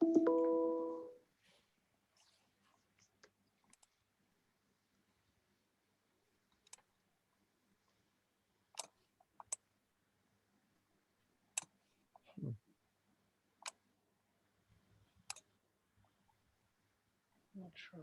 Not sure.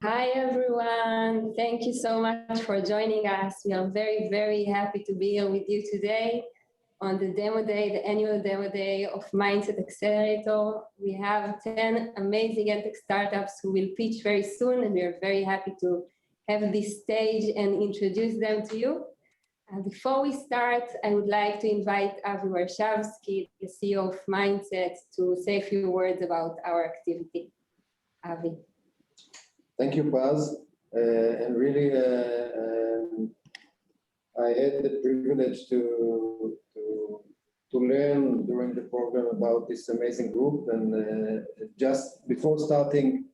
Hi, everyone. Thank you so much for joining us. We are very, very happy to be here with you today on the demo day, the annual demo day of MindCET Accelerator. We have 10 amazing edtech startups who will pitch very soon, and we are very happy to have this stage and introduce them to you. Before we start, I would like to invite Avi Warshavsky, the CEO of MindCET, to say a few words about our activity. Avi. Thank you, Paz. And really, I had the privilege to learn during the program about this amazing group. And just before starting,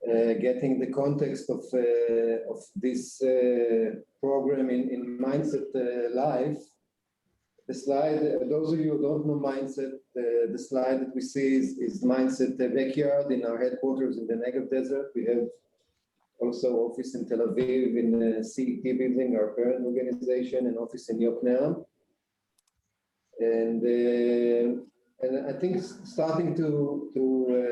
getting the context of this program in MindCET Live, the slide, those of you who don't know MindCET, the slide that we see is MindCET backyard in our headquarters in the Negev Desert. We have also office in Tel Aviv in the CET building, our parent organization, and office in Yokneam. And I think starting to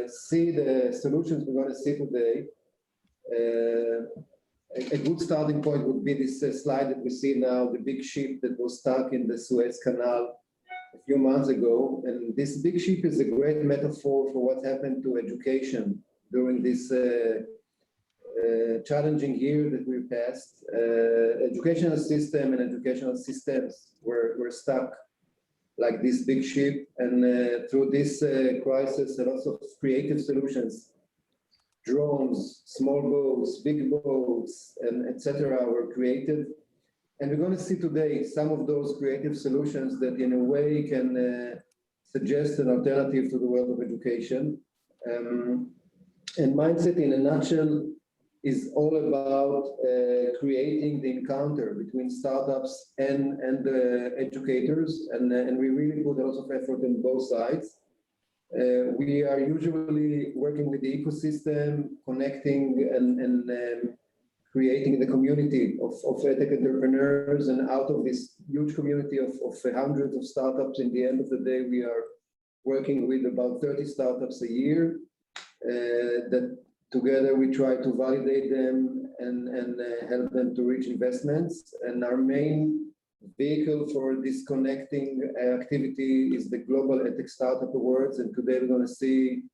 see the solutions we're going to see today, a good starting point would be this slide that we see now, the big ship that was stuck in the Suez Canal a few months ago. And this big ship is a great metaphor for what happened to education during this challenging year that we passed. Educational system and educational systems were stuck like this big ship. And through this crisis, a lot of creative solutions, drones, small boats, big boats, and etc. were created. And we're going to see today some of those creative solutions that in a way can suggest an alternative to the world of education. And MindCET in a nutshell is all about creating the encounter between startups and educators. And we really put a lot of effort on both sides. We are usually working with the ecosystem, connecting and creating the community of edtech entrepreneurs. And out of this huge community of hundreds of startups, in the end of the day, we are working with about 30 startups a year that together we try to validate them and help them to reach investments. And our main vehicle for this connecting activity is the Global EdTech Startup Awards. And today we're going to see,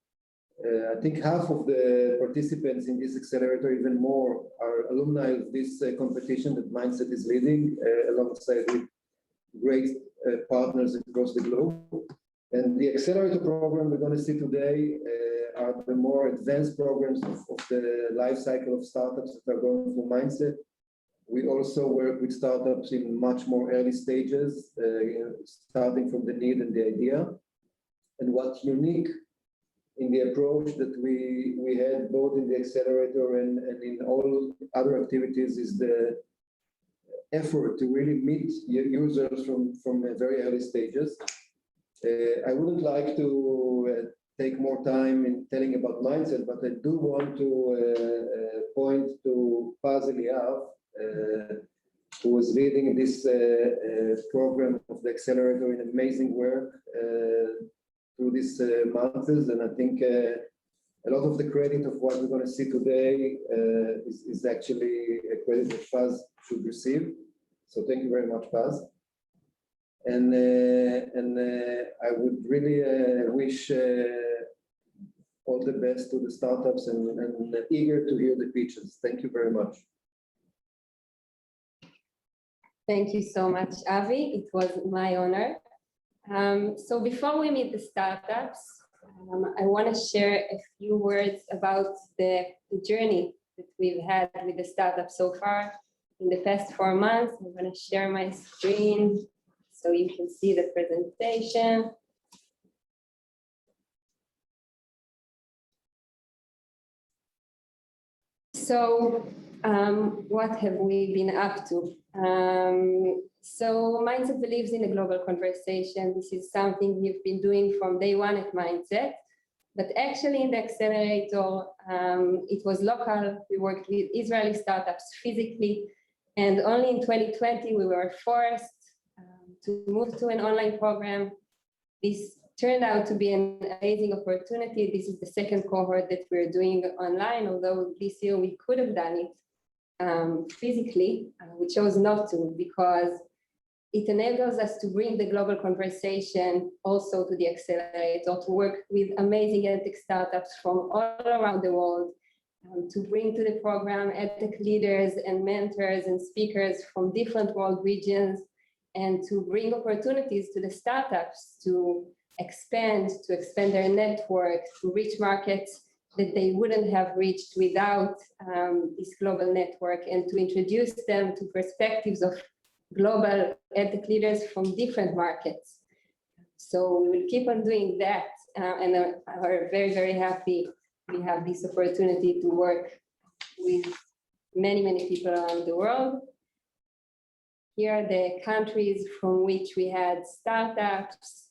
I think half of the participants in this accelerator, even more, are alumni of this competition that MindCET is leading alongside with great partners across the globe. And the accelerator program we're going to see today are the more advanced programs of the life cycle of startups that are going through MindCET. We also work with startups in much more early stages, starting from the need and the idea. And what's unique in the approach that we had both in the accelerator and in all other activities is the effort to really meet users from very early stages. I wouldn't like to take more time in telling about MindCET, but I do want to point to Paz Eliav, who is leading this program of the accelerator in amazing work through these months. And I think a lot of the credit of what we're going to see today is actually a credit that Paz should receive. So thank you very much, Paz. And I would really wish all the best to the startups and eager to hear the pitches. Thank you very much. Thank you so much, Avi. It was my honor. So before we meet the startups, I want to share a few words about the journey that we've had with the startup so far in the past 4 months. I'm going to share my screen so you can see the presentation. So what have we been up to? So MindCET believes in a global conversation. This is something we've been doing from day one at MindCET. But actually in the accelerator, it was local. We worked with Israeli startups physically. And only in 2020, we were forced to move to an online program. This turned out to be an amazing opportunity. This is the second cohort that we're doing online, although this year we could have done it physically. We chose not to because it enables us to bring the global conversation also to the accelerator, to work with amazing edtech startups from all around the world, to bring to the program edtech leaders and mentors and speakers from different world regions, and to bring opportunities to the startups to expand their network, to reach markets that they wouldn't have reached without this global network, and to introduce them to perspectives of global edtech leaders from different markets. So we will keep on doing that, and are very, very happy we have this opportunity to work with many, many people around the world. Here are the countries from which we had startups,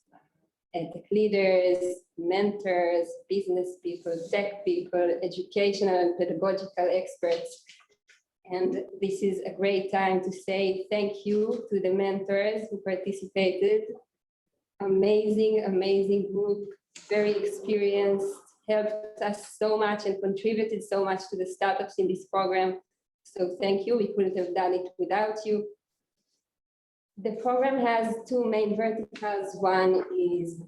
edtech leaders, mentors, business people, tech people, educational and pedagogical experts. And this is a great time to say thank you to the mentors who participated. Amazing, amazing group, very experienced, helped us so much and contributed so much to the startups in this program. So thank you, we couldn't have done it without you. The program has two main verticals. One is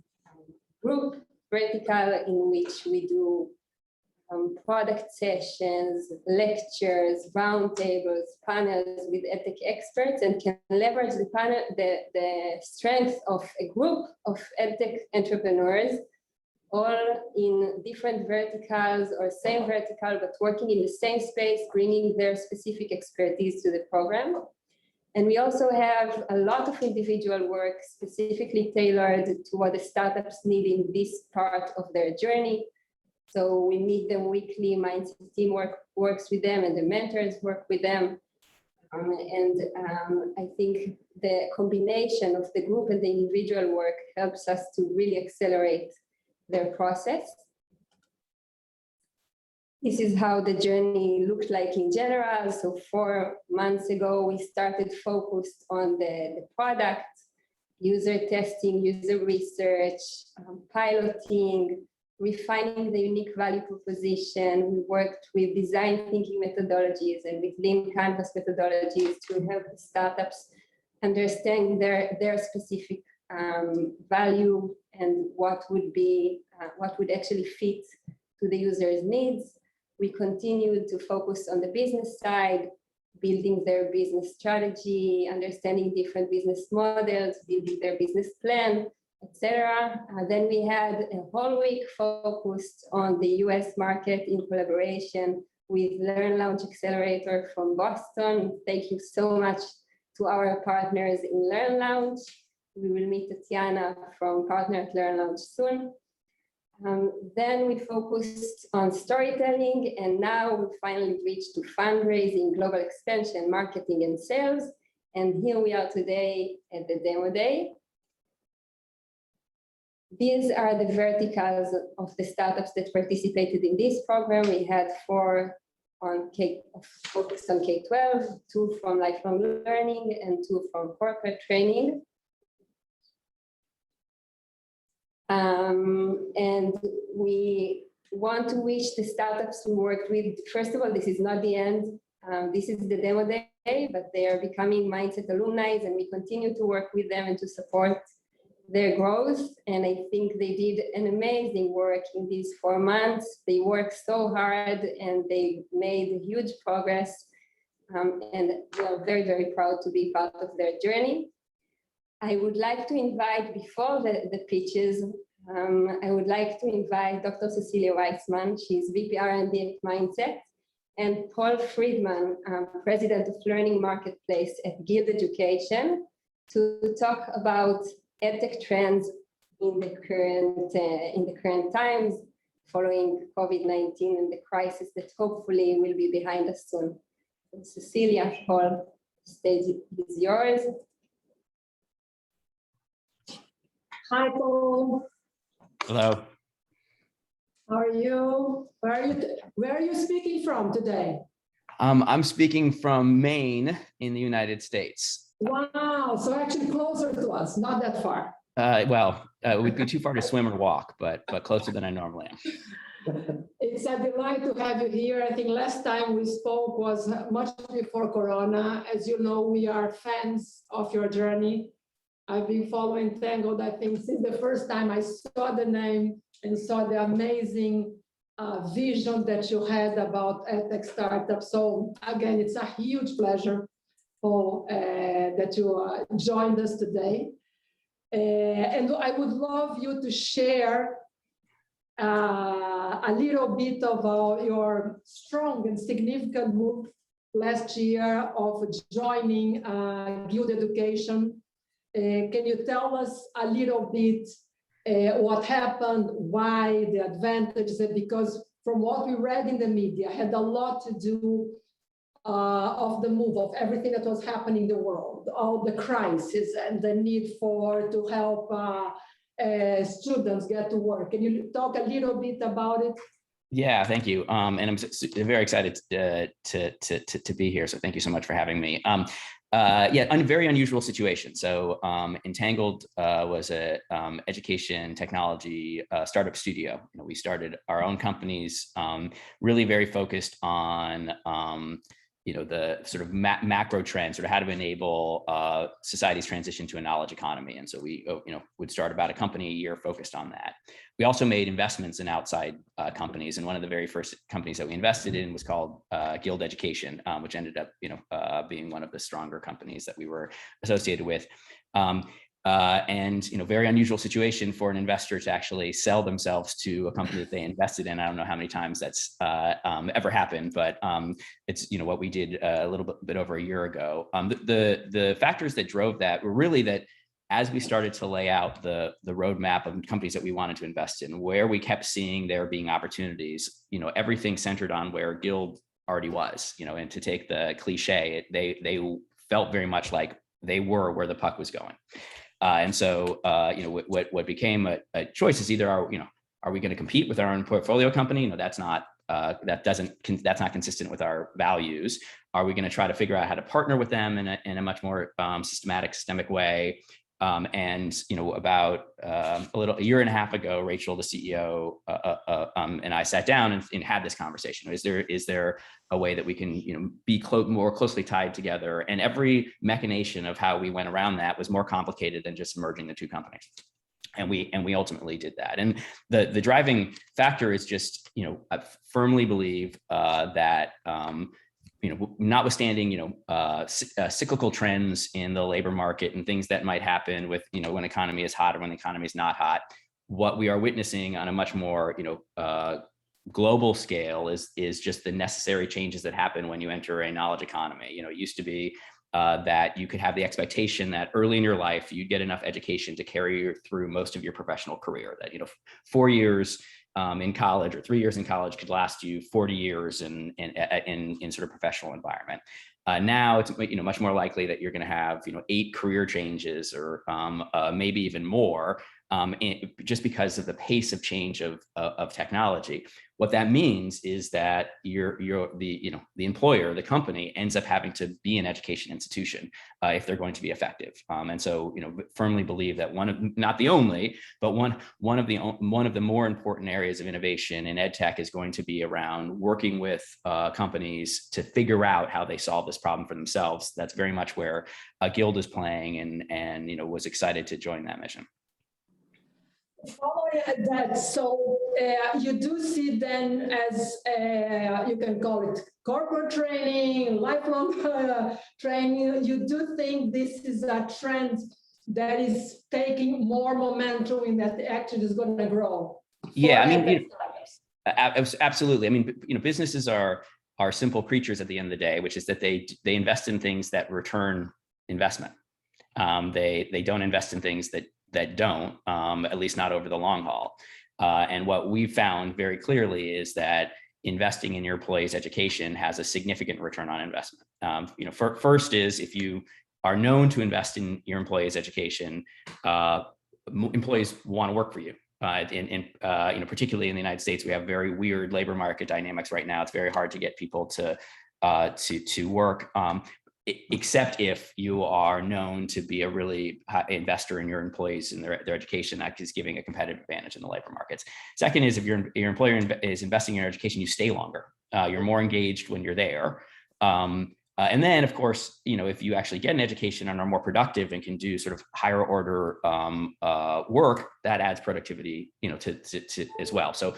group vertical, in which we do product sessions, lectures, roundtables, panels with edtech experts, and can leverage the strength of a group of edtech entrepreneurs, all in different verticals or same vertical, but working in the same space, bringing their specific expertise to the program. And we also have a lot of individual work specifically tailored to what the startups need in this part of their journey. So we meet them weekly, MindCET team works with them, and the mentors work with them. I think the combination of the group and the individual work helps us to really accelerate their process. This is how the journey looked like in general. So 4 months ago, we started focused on the product, user testing, user research, piloting, refining the unique value proposition. We worked with design thinking methodologies and with lean canvas methodologies to help the startups understand their specific value and what would actually fit to the user's needs. We continued to focus on the business side, building their business strategy, understanding different business models, building their business plan, etc. Then we had a whole week focused on the US market in collaboration with LearnLaunch Accelerator from Boston. Thank you so much to our partners in LearnLaunch. We will meet Tatiana from partner at LearnLaunch soon. Then we focused on storytelling, and now we finally reached to fundraising, global expansion, marketing, and sales. And here we are today at the demo day. These are the verticals of the startups that participated in this program. We had 4 focused on K-12, 2 from lifelong learning, and 2 from corporate training. And we want to wish the startups we worked with, first of all, this is not the end. This is the demo day, but they are becoming MindCET alumni, and we continue to work with them and to support their growth. And I think they did an amazing work in these 4 months. They worked so hard and they made huge progress. And we are very, very proud to be part of their journey. I would like to invite, before the pitches, I would like to invite Dr. Cecilia Waismann. She's VP R&D at MindCET, and Paul Freedman, President of Learning Marketplace at Guild Education, to talk about EdTech trends in the current times following COVID-19 and the crisis that hopefully will be behind us soon. So Cecilia, Paul, the stage is yours. Hi, Paul. Hello. How are you? Where are you speaking from today? I'm speaking from Maine in the United States. Wow, so actually closer to us, not that far. Well, it would be too far to swim or walk, but closer than I normally am. It's a delight to have you here. I think last time we spoke was much before Corona. As you know, we are fans of your journey. I've been following Tangled, I think, since the first time I saw the name and saw the amazing vision that you had about EdTech startups. So again, it's a huge pleasure, Paul, that you joined us today. And I would love you to share a little bit of your strong and significant move last year of joining Guild Education. Can you tell us a little bit what happened, why, the advantages? Because from what we read in the media, had a lot to do of the move, of everything that was happening in the world, all the crisis and the need to help students get to work. Can you talk a little bit about it? Yeah, thank you. And I'm very excited to be here. So thank you so much for having me. Yeah, very unusual situation. So Entangled was a education technology startup studio. We started our own companies, really very focused on the sort of macro trends, sort of how to enable society's transition to a knowledge economy. And so we would start about a company a year focused on that. We also made investments in outside companies, and one of the very first companies that we invested in was called Guild Education, which ended up being one of the stronger companies that we were associated with. And very unusual situation for an investor to actually sell themselves to a company that they invested in. I don't know how many times that's ever happened, but it's what we did a little bit over a year ago. The factors that drove that were really that as we started to lay out the roadmap of companies that we wanted to invest in, where we kept seeing there being opportunities, everything centered on where Guild already was, and to take the cliche, they felt very much like they were where the puck was going. And so, what became a choice is either are we going to compete with our own portfolio company? That's not consistent with our values. Are we going to try to figure out how to partner with them in a much more systemic way? And about a year and a half ago, Rachel, the CEO, and I sat down and had this conversation. Is there a way that we can be more closely tied together? And every machination of how we went around that was more complicated than just merging the two companies. And we ultimately did that. And the driving factor is just I firmly believe that notwithstanding, cyclical trends in the labor market and things that might happen with, when economy is hot or when the economy is not hot, what we are witnessing on a much more, global scale is just the necessary changes that happen when you enter a knowledge economy. It used to be that you could have the expectation that early in your life, you'd get enough education to carry you through most of your professional career, that, 4 years in college or 3 years in college could last you 40 years in sort of professional environment. Now it's much more likely that you're going to have 8 career changes or maybe even more, just because of the pace of change of technology. What that means is that the employer, the company, ends up having to be an education institution if they're going to be effective. And so firmly believe that not the only, but one of the more important areas of innovation in EdTech is going to be around working with companies to figure out how they solve this problem for themselves. That's very much where Guild is playing, and was excited to join that mission. Following that, so you do see then as, you can call it corporate training, lifelong training, you do think this is a trend that is taking more momentum in that actually is going to grow? Yeah, I mean, absolutely. I mean, businesses are simple creatures at the end of the day, which is that they invest in things that return investment. They don't invest in things that don't, at least not over the long haul. And what we've found very clearly is that investing in your employees' education has a significant return on investment. First is, if you are known to invest in your employees' education, employees want to work for you. Particularly in the United States, we have very weird labor market dynamics right now. It's very hard to get people to work. Except if you are known to be a really high investor in your employees and their education, that is giving a competitive advantage in the labor markets. Second is, if your employer is investing in your education, you stay longer. You're more engaged when you're there. And then, of course, if you actually get an education and are more productive and can do sort of higher order work, that adds productivity, to as well. So,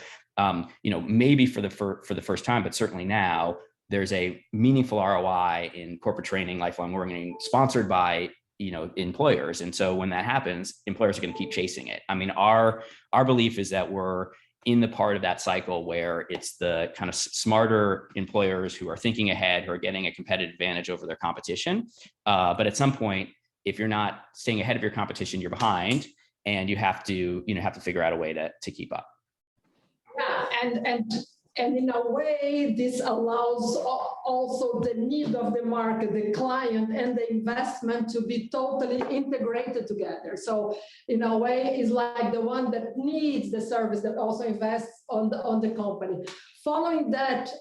maybe for the first time, but certainly now, there's a meaningful ROI in corporate training, lifelong learning, sponsored by employers. And so when that happens, employers are going to keep chasing it. I mean, our belief is that we're in the part of that cycle where it's the kind of smarter employers who are thinking ahead, who are getting a competitive advantage over their competition. But at some point, if you're not staying ahead of your competition, you're behind, and you have to figure out a way to keep up. Yeah, and in a way, this allows also the need of the market, the client, and the investment to be totally integrated together. So in a way, it's like the one that needs the service that also invests on the company. Following that,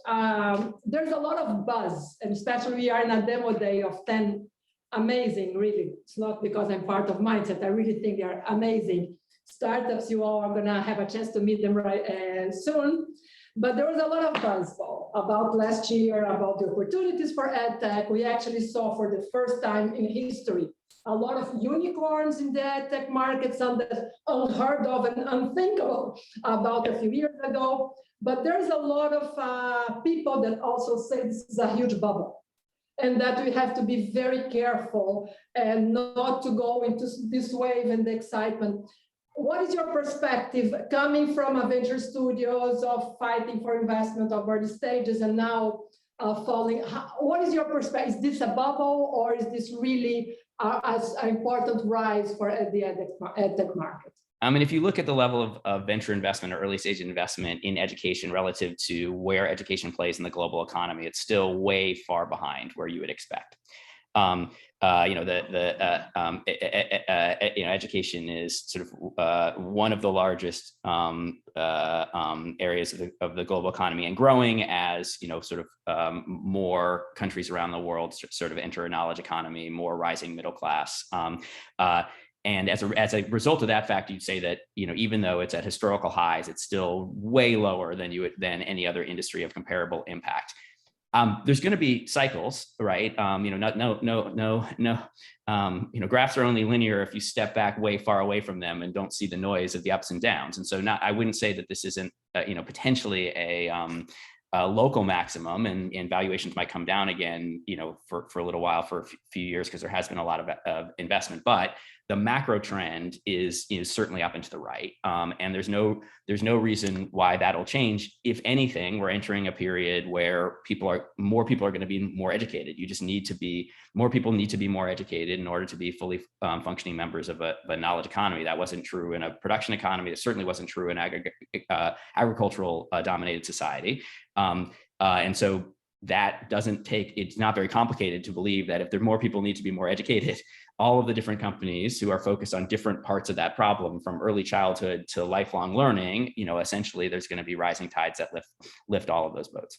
there's a lot of buzz, and especially we are in a demo day of 10 amazing, really. It's not because I'm part of MindCET. I really think they are amazing startups. You all are going to have a chance to meet them soon. But there was a lot of buzz about last year, about the opportunities for EdTech. We actually saw for the first time in history a lot of unicorns in the EdTech market, some that unheard of and unthinkable about a few years ago. But there's a lot of people that also say this is a huge bubble, and that we have to be very careful and not to go into this wave and the excitement. What is your perspective coming from a venture studios of fighting for investment of early stages and now falling? What is your perspective? Is this a bubble, or is this really as an important rise for the EdTech market? I mean, if you look at the level of venture investment or early stage investment in education relative to where education plays in the global economy, it's still way far behind where you would expect. Education is sort of one of the largest areas of the global economy, and growing as more countries around the world sort of enter a knowledge economy, more rising middle class. And as a result of that fact, you'd say that even though it's at historical highs, it's still way lower than any other industry of comparable impact. There's going to be cycles, right? Graphs are only linear if you step back way far away from them and don't see the noise of the ups and downs. And so I wouldn't say that this isn't, potentially a local maximum, and valuations might come down again, for a little while, for a few years, because there has been a lot of investment. But the macro trend is certainly up and to the right, and there's no reason why that'll change. If anything, we're entering a period where more people are going to be more educated. More people need to be more educated in order to be fully functioning members of a knowledge economy. That wasn't true in a production economy. It certainly wasn't true in agricultural dominated society. And so that doesn't take, it's not very complicated to believe that if there more people need to be more educated, all of the different companies who are focused on different parts of that problem, from early childhood to lifelong learning, essentially there's going to be rising tides that lift all of those boats.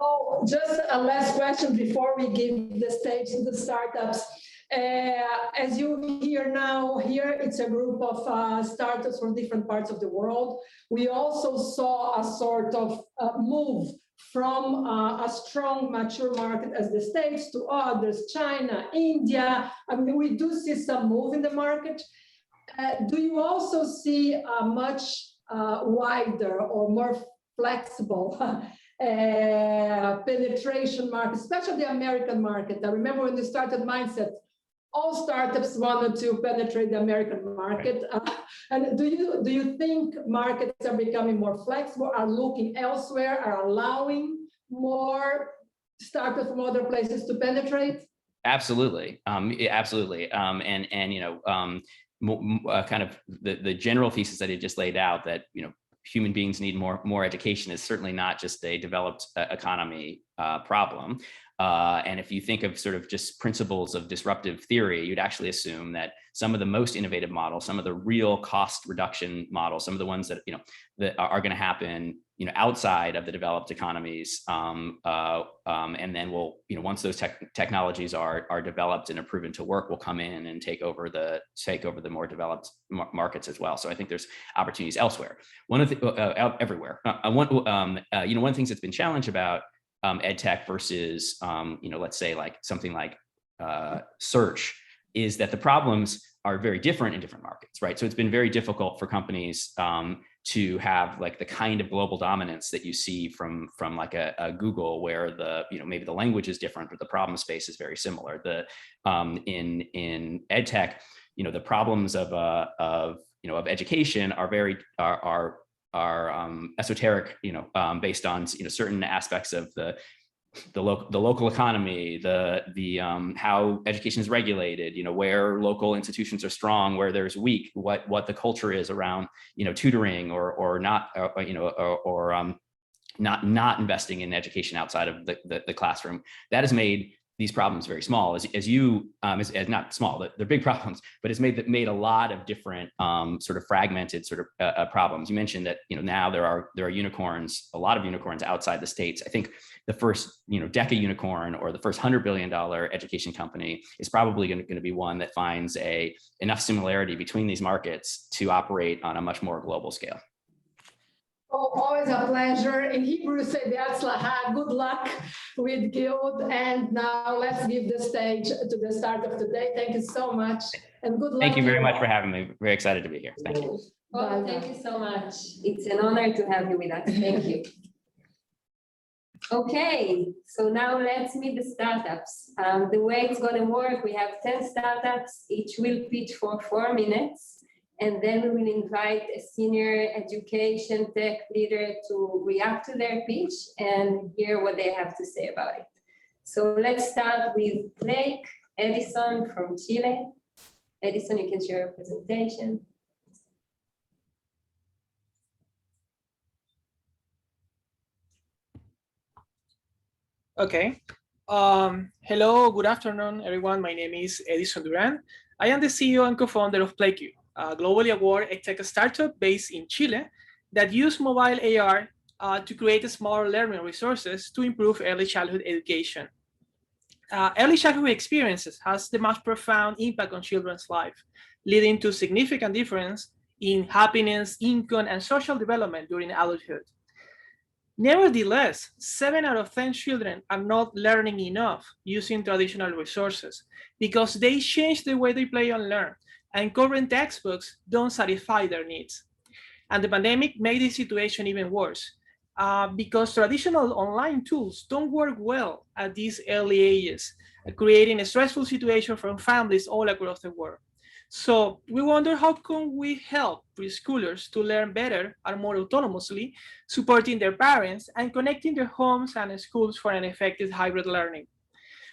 Oh, just a last question before we give the stage to the startups. As you hear now, here it's a group of startups from different parts of the world. We also saw a sort of move from a strong mature market as the States to others, China, India. I mean, we do see some move in the market. Do you also see a much wider or more flexible penetration market, especially the American market? I remember when we started MindCET, all startups wanted to penetrate the American market. And do you think markets are becoming more flexible, are looking elsewhere, are allowing more startups from other places to penetrate? Absolutely, absolutely. And kind of the general thesis that he just laid out, that human beings need more education, is certainly not just a developed economy problem. And if you think of sort of just principles of disruptive theory, you'd actually assume that some of the most innovative models, some of the real cost reduction models, some of the ones that that are going to happen outside of the developed economies, and then once those technologies are developed and are proven to work, will come in and take over the more developed markets as well. So I think there's opportunities elsewhere. Everywhere. One of the things that's been challenged about edtech versus let's say like something like search is that the problems are very different in different markets, right? So it's been very difficult for companies to have like the kind of global dominance that you see from like a Google, where maybe the language is different, but the problem space is very similar. In edtech, the problems of education are very esoteric, based on certain aspects of the local economy, how education is regulated, where local institutions are strong, where there's weak, what the culture is around tutoring or not, not investing in education outside of the classroom. That has made these problems very small, as not small, they're big problems, but it's made a lot of different sort of fragmented sort of problems. You mentioned that now there are unicorns, a lot of unicorns outside the States. I think the first Deca unicorn, or the first $100 billion education company, is probably going to be one that finds enough similarity between these markets to operate on a much more global scale. Oh, always a pleasure. In Hebrew, say be'atzlaha, good luck with Guild. And now let's give the stage to the start of today. Thank you so much, and good luck. Thank you very much for having me. Very excited to be here. Thank you. Well, thank you so much. It's an honor to have you with us. Thank you. Okay, so now let's meet the startups. The way it's going to work, we have 10 startups. Each will pitch for 4 minutes. And then we will invite a senior education tech leader to react to their pitch and hear what they have to say about it. So let's start with PleIQ, Edison from Chile. Edison, you can share your presentation. Okay. Hello, good afternoon, everyone. My name is Edison Durán. I am the CEO and co-founder of PleIQ, a globally awarded edtech startup based in Chile that use mobile AR to create smaller learning resources to improve early childhood education. Early childhood experiences has the most profound impact on children's life, leading to significant difference in happiness, income, and social development during adulthood. Nevertheless, 7 out of 10 children are not learning enough using traditional resources because they change the way they play and learn, and current textbooks don't satisfy their needs. And the pandemic made the situation even worse because traditional online tools don't work well at these early ages, creating a stressful situation for families all across the world. So we wonder, how can we help preschoolers to learn better and more autonomously, supporting their parents and connecting their homes and schools for an effective hybrid learning?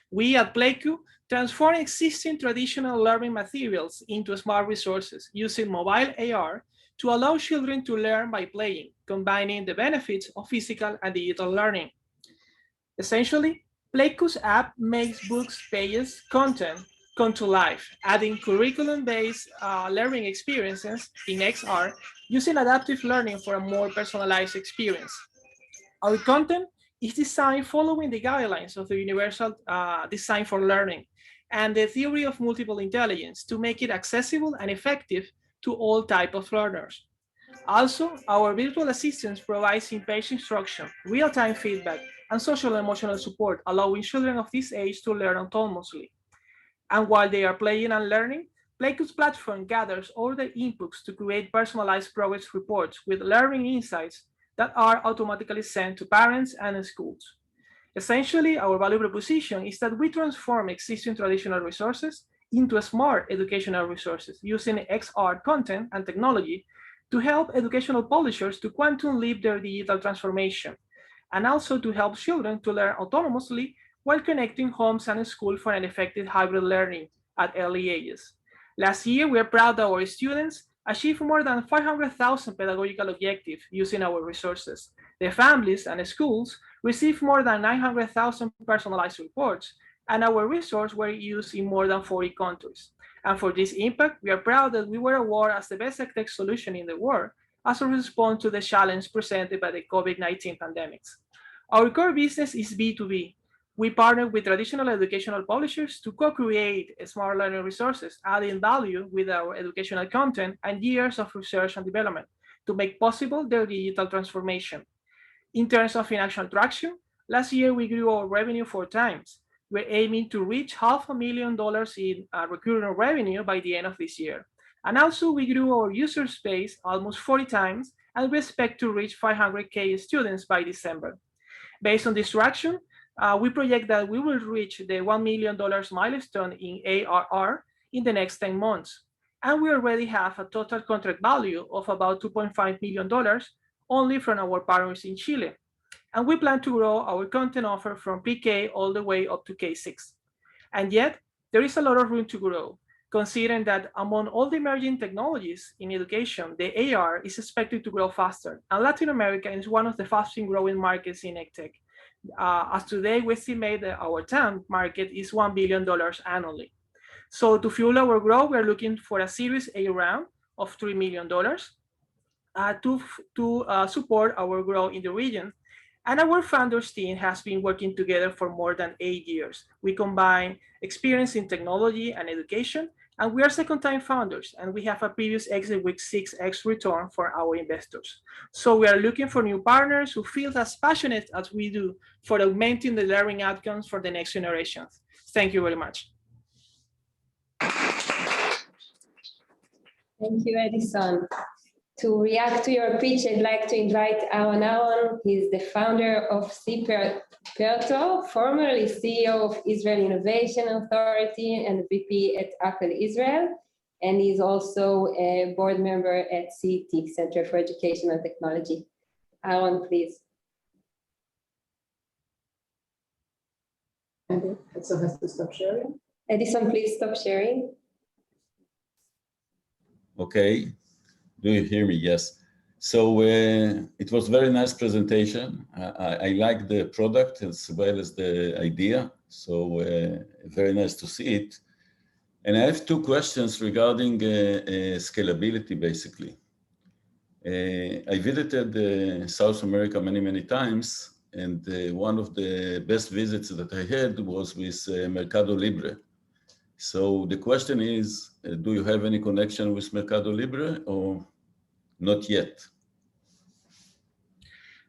We at PleIQ transform existing traditional learning materials into smart resources using mobile AR to allow children to learn by playing, combining the benefits of physical and digital learning. Essentially, PleIQ's app makes books, pages, content come to life, adding curriculum-based learning experiences in XR using adaptive learning for a more personalized experience. Our content is designed following the guidelines of the Universal Design for Learning and the theory of multiple intelligence to make it accessible and effective to all types of learners. Also, our virtual assistants provides in-page instruction, real-time feedback, and social and emotional support, allowing children of this age to learn autonomously. And while they are playing and learning, PleIQ's platform gathers all the inputs to create personalized progress reports with learning insights that are automatically sent to parents and schools. Essentially, our value proposition is that we transform existing traditional resources into smart educational resources using XR content and technology to help educational publishers to quantum leap their digital transformation, and also to help children to learn autonomously while connecting homes and schools for an effective hybrid learning at early ages. Last year, we are proud that our students achieved more than 500,000 pedagogical objectives using our resources. The families and schools received more than 900,000 personalized reports, and our resources were used in more than 40 countries. And for this impact, we are proud that we were awarded as the best EdTech solution in the world as a response to the challenge presented by the COVID-19 pandemics. Our core business is B2B. We partner with traditional educational publishers to co-create smart learning resources, adding value with our educational content and years of research and development to make possible their digital transformation. In terms of financial traction, last year we grew our revenue 4 times. We're aiming to reach $500,000 in recurring revenue by the end of this year. And also we grew our user space almost 40 times, and we expect to reach 500K students by December. Based on this traction, we project that we will reach the $1 million milestone in ARR in the next 10 months. And we already have a total contract value of about $2.5 million only from our partners in Chile. And we plan to grow our content offer from PK all the way up to K6. And yet, there is a lot of room to grow, considering that among all the emerging technologies in education, the AR is expected to grow faster. And Latin America is one of the fastest growing markets in EdTech. As today, we estimate that our TAM market is $1 billion annually. So to fuel our growth, we're looking for a Series A round of $3 million to support our growth in the region. And our founders team has been working together for more than 8 years. We combine experience in technology and education, and we are second-time founders, and we have a previous exit with 6x return for our investors. So we are looking for new partners who feel as passionate as we do for augmenting the learning outcomes for the next generations. Thank you very much. Thank you, Edison. To react to your pitch, I'd like to invite Aharon. He's the founder of C-perto, formerly CEO of Israel Innovation Authority and VP at Apple Israel. And he's also a board member at CET, Center for Educational Technology. Aharon, please. And Edison has to stop sharing. Edison, please stop sharing. Okay. Do you hear me? Yes. So it was a very nice presentation. I like the product as well as the idea. So very nice to see it. And I have 2 questions regarding scalability, basically. I visited South America many times. And one of the best visits that I had was with Mercado Libre. So the question is, do you have any connection with Mercado Libre or not yet?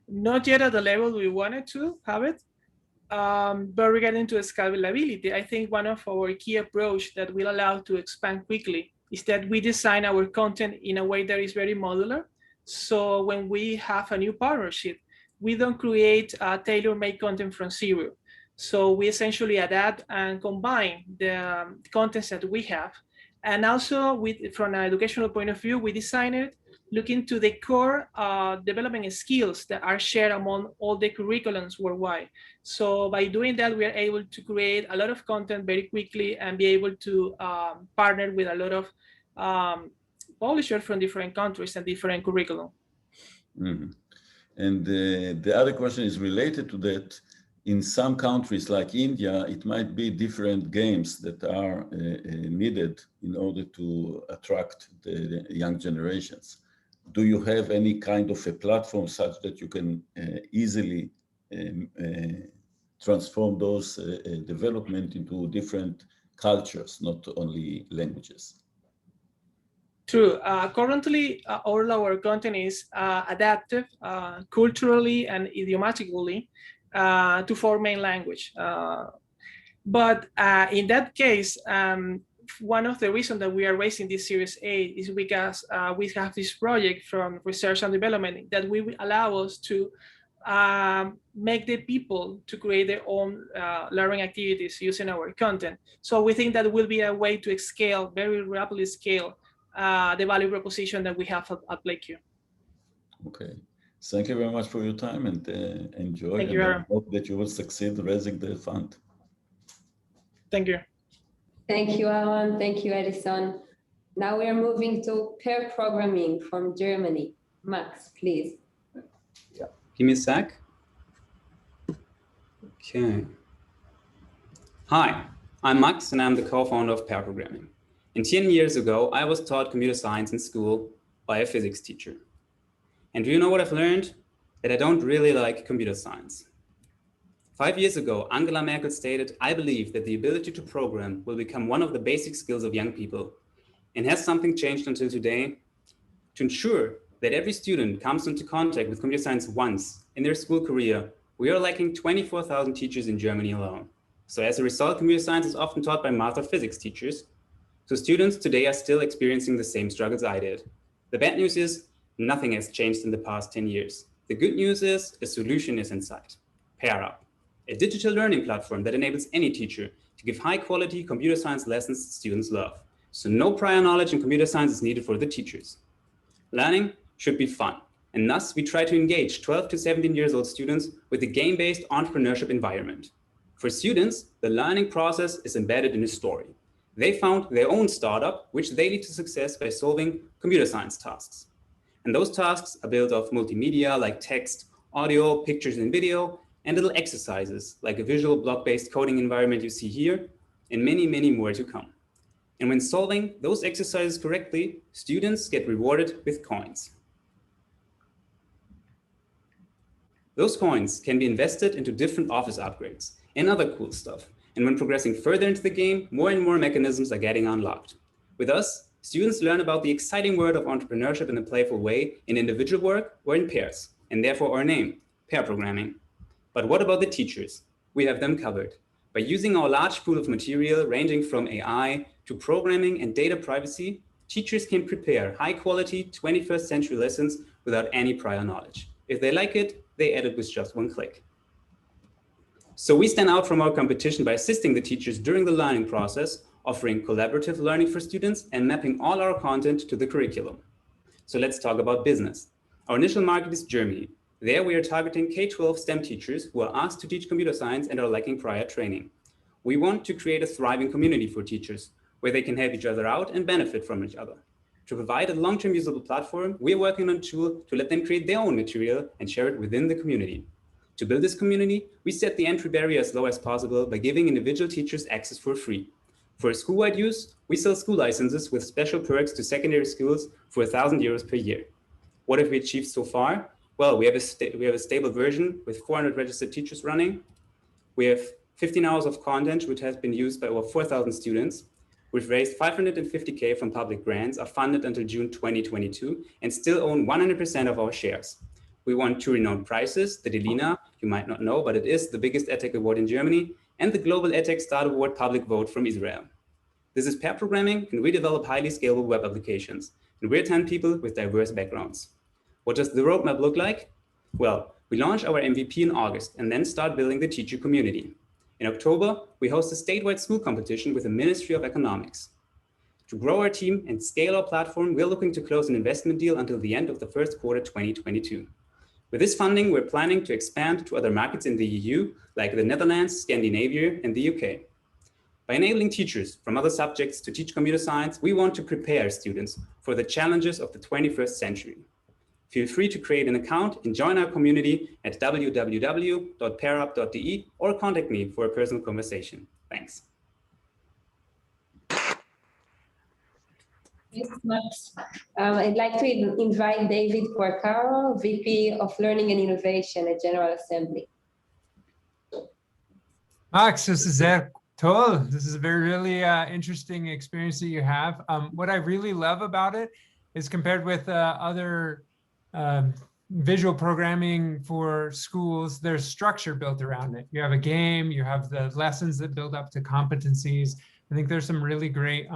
Not yet at the level we wanted to have it. But regarding to scalability, I think one of our key approach that will allow to expand quickly is that we design our content in a way that is very modular. So when we have a new partnership, we don't create tailor-made content from zero. So we essentially adapt and combine the contents that we have. And also from an educational point of view, we design it looking to the core development skills that are shared among all the curriculums worldwide. So by doing that, we are able to create a lot of content very quickly and be able to partner with a lot of publishers from different countries and different curriculum. Mm-hmm. And the other question is related to that. in some countries like India, it might be different games that are needed in order to attract the young generations. Do you have any kind of a platform such that you can easily transform those development into different cultures, not only languages? True. Currently, all our content is adaptive culturally and idiomatically to four main language. But in that case, one of the reasons that we are raising this Series A is because we have this project from research and development that will allow us to make the people to create their own learning activities using our content. So we think that will be a way to scale, very rapidly scale, the value proposition that we have at PleIQ. Okay. Thank you very much for your time and enjoy. Thank you, I hope that you will succeed raising the fund. Thank you. Thank you, Aharon. Thank you, Edison. Now we are moving to pair programming from Germany. Max, please. Yeah. Give me a sec. Okay. Hi, I'm Max and I'm the co-founder of pair programming. And 10 years ago, I was taught computer science in school by a physics teacher. And do you know what I've learned? That I don't really like computer science. 5 years ago, Angela Merkel stated, "I believe that the ability to program will become one of the basic skills of young people." And has something changed until today? To ensure that every student comes into contact with computer science once in their school career, we are lacking 24,000 teachers in Germany alone. So as a result, computer science is often taught by math or physics teachers. So students today are still experiencing the same struggles I did. The bad news is nothing has changed in the past 10 years. The good news is a solution is in sight. PairUp, a digital learning platform that enables any teacher to give high quality computer science lessons students love. So no prior knowledge in computer science is needed for the teachers. Learning should be fun. And thus we try to engage 12 to 17 years old students with a game-based entrepreneurship environment. For students, the learning process is embedded in a story. They found their own startup, which they lead to success by solving computer science tasks. And those tasks are built of multimedia like text, audio, pictures, and video, and little exercises like a visual block-based coding environment you see here, and many, many more to come. And when solving those exercises correctly, students get rewarded with coins. Those coins can be invested into different office upgrades and other cool stuff. And when progressing further into the game, more and more mechanisms are getting unlocked. With us, students learn about the exciting world of entrepreneurship in a playful way in individual work or in pairs, and therefore our name, pair programming. But what about the teachers? We have them covered. By using our large pool of material ranging from AI to programming and data privacy, teachers can prepare high quality 21st century lessons without any prior knowledge. If they like it, they add it with just one click. So we stand out from our competition by assisting the teachers during the learning process, offering collaborative learning for students and mapping all our content to the curriculum. So let's talk about business. Our initial market is Germany. There we are targeting K-12 STEM teachers who are asked to teach computer science and are lacking prior training. We want to create a thriving community for teachers where they can help each other out and benefit from each other. To provide a long-term usable platform, we are working on a tool to let them create their own material and share it within the community. To build this community, we set the entry barrier as low as possible by giving individual teachers access for free. For school-wide use, we sell school licenses with special perks to secondary schools for €1,000 per year. What have we achieved so far? Well, we have a stable version with 400 registered teachers running. We have 15 hours of content, which has been used by over 4,000 students. We've raised 550K from public grants, are funded until June 2022, and still own 100% of our shares. We won 2 renowned prizes, the Delina, you might not know, but it is the biggest EdTech award in Germany, and the Global EdTech Start Award public vote from Israel. This is pair programming, and we develop highly scalable web applications, and we're 10 people with diverse backgrounds. What does the roadmap look like? Well, we launch our MVP in August and then start building the teacher community. In October, we host a statewide school competition with the Ministry of Economics. To grow our team and scale our platform, we're looking to close an investment deal until the end of the first quarter 2022. With this funding, we're planning to expand to other markets in the EU, like the Netherlands, Scandinavia, and the UK. By enabling teachers from other subjects to teach computer science, we want to prepare students for the challenges of the 21st century. Feel free to create an account and join our community at www.pairup.de or contact me for a personal conversation. Thanks. Thanks, Max. I'd like to invite David Porcaro, VP of Learning and Innovation at General Assembly. Max, this is Tol. This is a really interesting experience that you have. What I really love about it is compared with other visual programming for schools, there's structure built around it. You have a game, you have the lessons that build up to competencies. I think there's some really great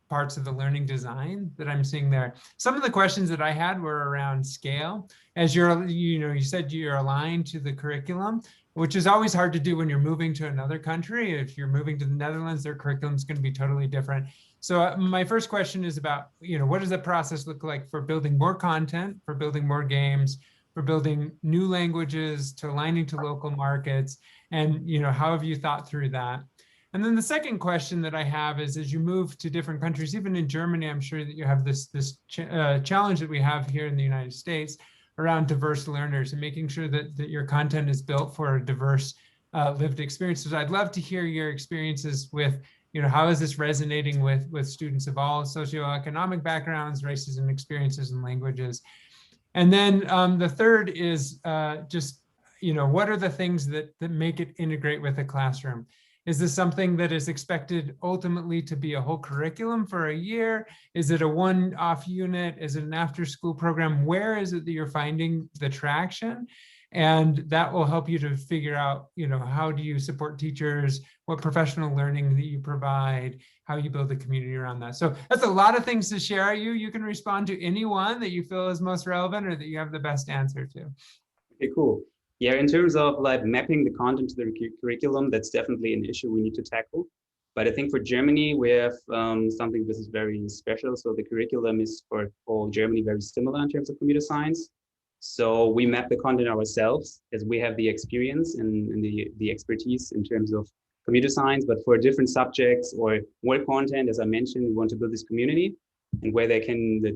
parts of the learning design that I'm seeing there. Some of the questions that I had were around scale. As you said you're aligned to the curriculum, which is always hard to do when you're moving to another country. If you're moving to the Netherlands, their curriculum is going to be totally different. So my first question is about, what does the process look like for building more content, for building more games, for building new languages, to aligning to local markets, and how have you thought through that? And then the second question that I have is, as you move to different countries, even in Germany, I'm sure that you have this challenge that we have here in the United States around diverse learners and making sure that your content is built for a diverse lived experiences. I'd love to hear your experiences with, how is this resonating with students of all socioeconomic backgrounds, races and experiences and languages. And then the third is just, what are the things that make it integrate with the classroom? Is this something that is expected ultimately to be a whole curriculum for a year? Is it a one-off unit? Is it an after-school program? Where is it that you're finding the traction? And that will help you to figure out, how do you support teachers, what professional learning that you provide, how you build a community around that. So that's a lot of things to share. You can respond to any one that you feel is most relevant or that you have the best answer to. Okay, cool. Yeah, in terms of mapping the content to the curriculum, that's definitely an issue we need to tackle. But I think for Germany, we have something this is very special. So the curriculum is for all Germany very similar in terms of computer science. So we map the content ourselves as we have the experience and the expertise in terms of computer science. But for different subjects or more content, as I mentioned, we want to build this community and where the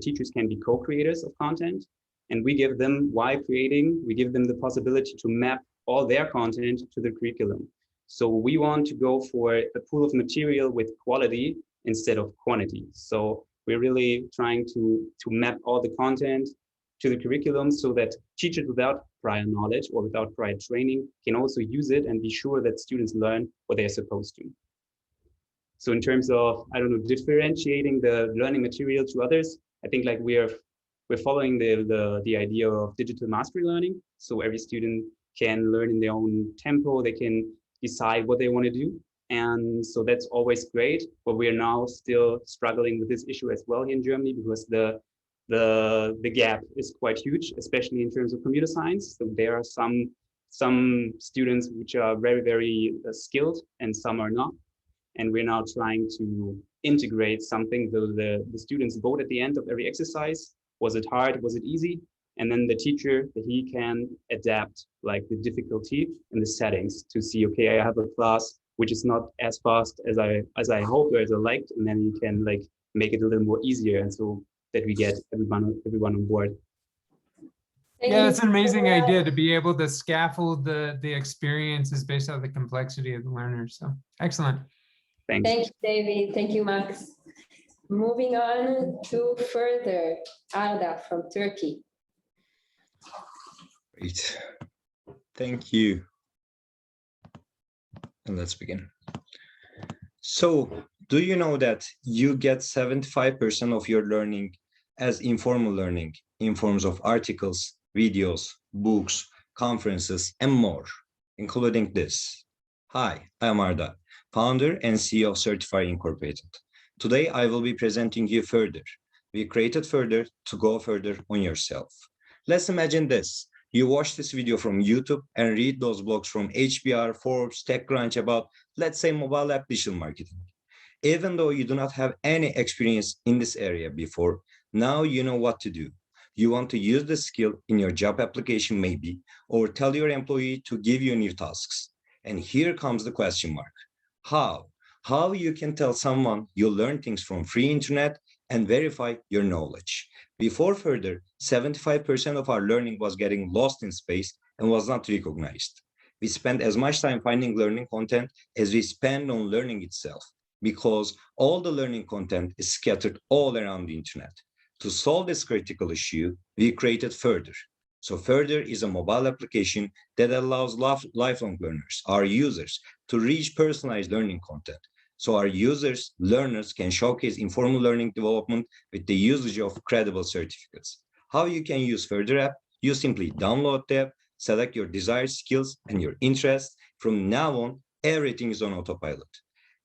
teachers can be co-creators of content. And we give them, while creating, we give them the possibility to map all their content to the curriculum. So we want to go for a pool of material with quality instead of quantity. So we're really trying to map all the content to the curriculum so that teachers without prior knowledge or without prior training can also use it and be sure that students learn what they're supposed to. So in terms of, differentiating the learning material to others, I think we're following the idea of digital mastery learning. So every student can learn in their own tempo. They can decide what they want to do. And so that's always great. But we are now still struggling with this issue as well here in Germany because the gap is quite huge, especially in terms of computer science. So there are some students which are very, very skilled and some are not. And we're now trying to integrate something so the students vote at the end of every exercise. Was it hard? Was it easy? And then the teacher, he can adapt the difficulty and the settings to see, okay, I have a class which is not as fast as I hoped or as I liked, and then you can make it a little more easier, and so that we get everyone on board. Yeah, that's an amazing idea to be able to scaffold the experiences based on the complexity of the learners. So excellent. Thanks. Thank you, David. Thank you, Max. Moving on to further, Arda from Turkey. Great. Thank you. And let's begin. So, do you know that you get 75% of your learning as informal learning in forms of articles, videos, books, conferences, and more, including this? Hi, I am Arda, founder and CEO of Sertifier Incorporated. Today, I will be presenting you further. We created further to go further on yourself. Let's imagine this. You watch this video from YouTube and read those blogs from HBR, Forbes, TechCrunch about, let's say, mobile app digital marketing. Even though you do not have any experience in this area before, now you know what to do. You want to use this skill in your job application maybe, or tell your employee to give you new tasks. And here comes the question mark. How? How you can tell someone you learn things from free internet and verify your knowledge. Before further, 75% of our learning was getting lost in space and was not recognized. We spend as much time finding learning content as we spend on learning itself, because all the learning content is scattered all around the internet. To solve this critical issue, we created Further. So Further is a mobile application that allows lifelong learners, our users, to reach personalized learning content. So our users, learners, can showcase informal learning development with the usage of credible certificates. How you can use Further app? You simply download the app, select your desired skills and your interests. From now on, everything is on autopilot.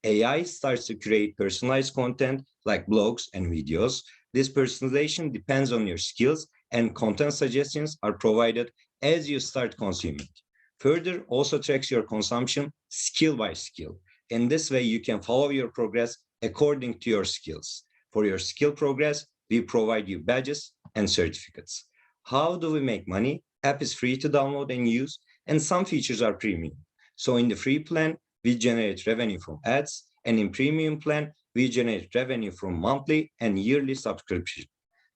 AI starts to create personalized content like blogs and videos. This personalization depends on your skills, and content suggestions are provided as you start consuming. Further also tracks your consumption skill by skill. In this way, you can follow your progress according to your skills. For your skill progress, we provide you badges and certificates. How do we make money? App is free to download and use, and some features are premium. So in the free plan, we generate revenue from ads, and in premium plan, we generate revenue from monthly and yearly subscription.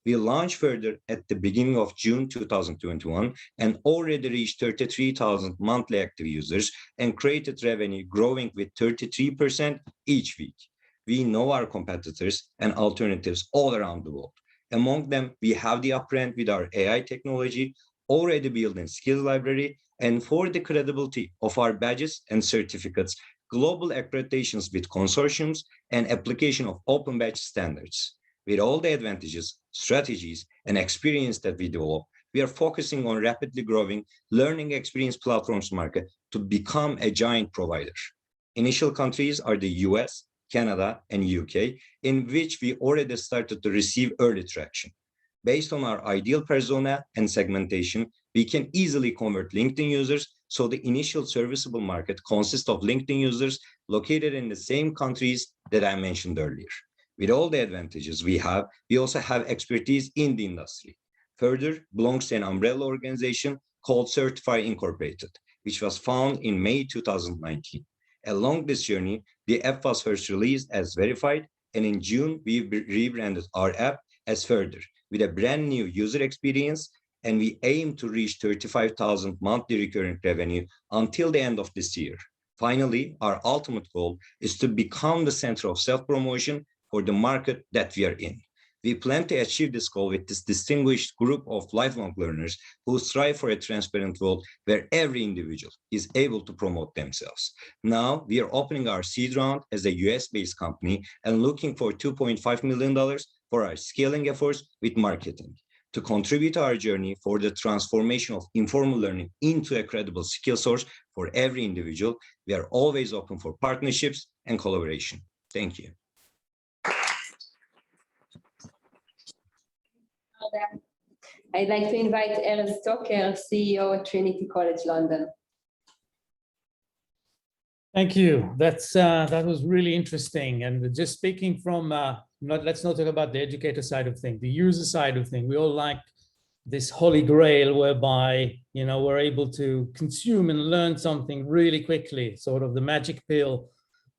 We launched Further at the beginning of June 2021 and already reached 33,000 monthly active users and created revenue growing with 33% each week. We know our competitors and alternatives all around the world. Among them, we have the upper hand with our AI technology already built in skills library, and for the credibility of our badges and certificates, global accreditations with consortiums and application of open badge standards. With all the advantages, strategies, and experience that we develop, we are focusing on rapidly growing learning experience platforms market to become a giant provider. Initial countries are the US, Canada, and UK, in which we already started to receive early traction. Based on our ideal persona and segmentation, we can easily convert LinkedIn users, so the initial serviceable market consists of LinkedIn users located in the same countries that I mentioned earlier. With all the advantages we also have expertise in the industry. Further belongs to an umbrella organization called Sertifier Incorporated, which was founded in May 2019. Along this journey, the app was first released as Verified, and in June, we rebranded our app as Further with a brand new user experience, and we aim to reach 35,000 monthly recurring revenue until the end of this year. Finally, our ultimate goal is to become the center of self-promotion for the market that we are in. We plan to achieve this goal with this distinguished group of lifelong learners who strive for a transparent world where every individual is able to promote themselves. Now, we are opening our seed round as a US-based company and looking for $2.5 million for our scaling efforts with marketing. To contribute to our journey for the transformation of informal learning into a credible skill source for every individual, we are always open for partnerships and collaboration. Thank you. I'd like to invite Erez Tocker, CEO at Trinity College London. Thank you. That was really interesting. And just speaking from, let's not talk about the educator side of things, the user side of things. We all like this holy grail whereby, we're able to consume and learn something really quickly, sort of the magic pill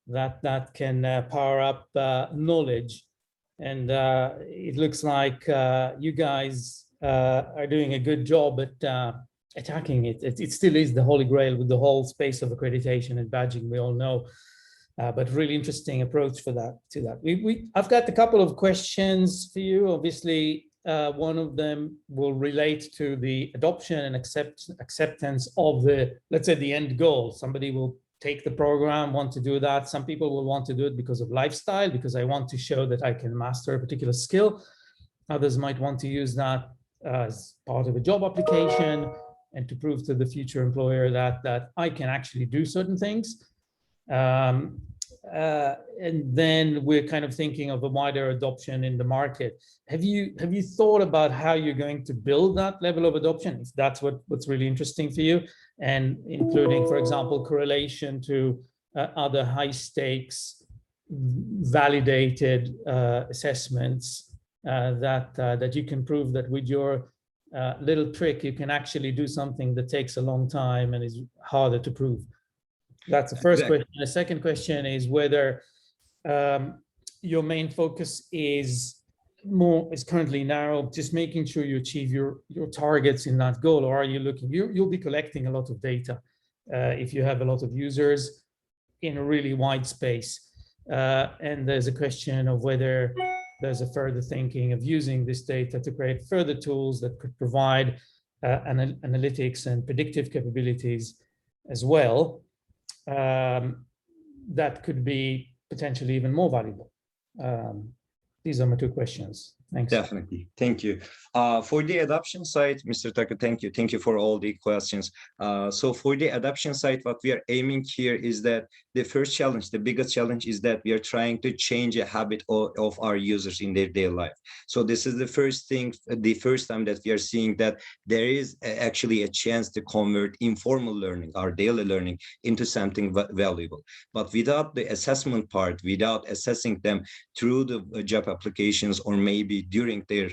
that can power up knowledge. And it looks like you guys are doing a good job at attacking it. It still is the holy grail with the whole space of accreditation and badging, we all know, but really interesting approach for that. I've got a couple of questions for you. Obviously, one of them will relate to the adoption and acceptance of the, let's say, the end goal. Somebody will take the program, want to do that. Some people will want to do it because of lifestyle, because I want to show that I can master a particular skill. Others might want to use that as part of a job application and to prove to the future employer that I can actually do certain things. And then we're kind of thinking of a wider adoption in the market. Have you thought about how you're going to build that level of adoption, if that's what's really interesting for you, and including, for example, correlation to other high stakes validated assessments that you can prove that with your little trick, you can actually do something that takes a long time and is harder to prove? That's the first question. The second question is whether your main focus is currently narrow, just making sure you achieve your targets in that goal, or are you looking, you'll be collecting a lot of data if you have a lot of users in a really wide space. And there's a question of whether there's a further thinking of using this data to create further tools that could provide analytics and predictive capabilities as well. That could be potentially even more valuable. These are my two questions. Thanks. Definitely. Thank you. For the adoption side, Mr. Tucker, thank you. Thank you for all the questions. So for the adoption side, what we are aiming here is that the first challenge, the biggest challenge is that we are trying to change a habit of our users in their daily life. So this is the first thing, the first time that we are seeing that there is actually a chance to convert informal learning, our daily learning, into something valuable. But without the assessment part, without assessing them through the job applications or maybe during their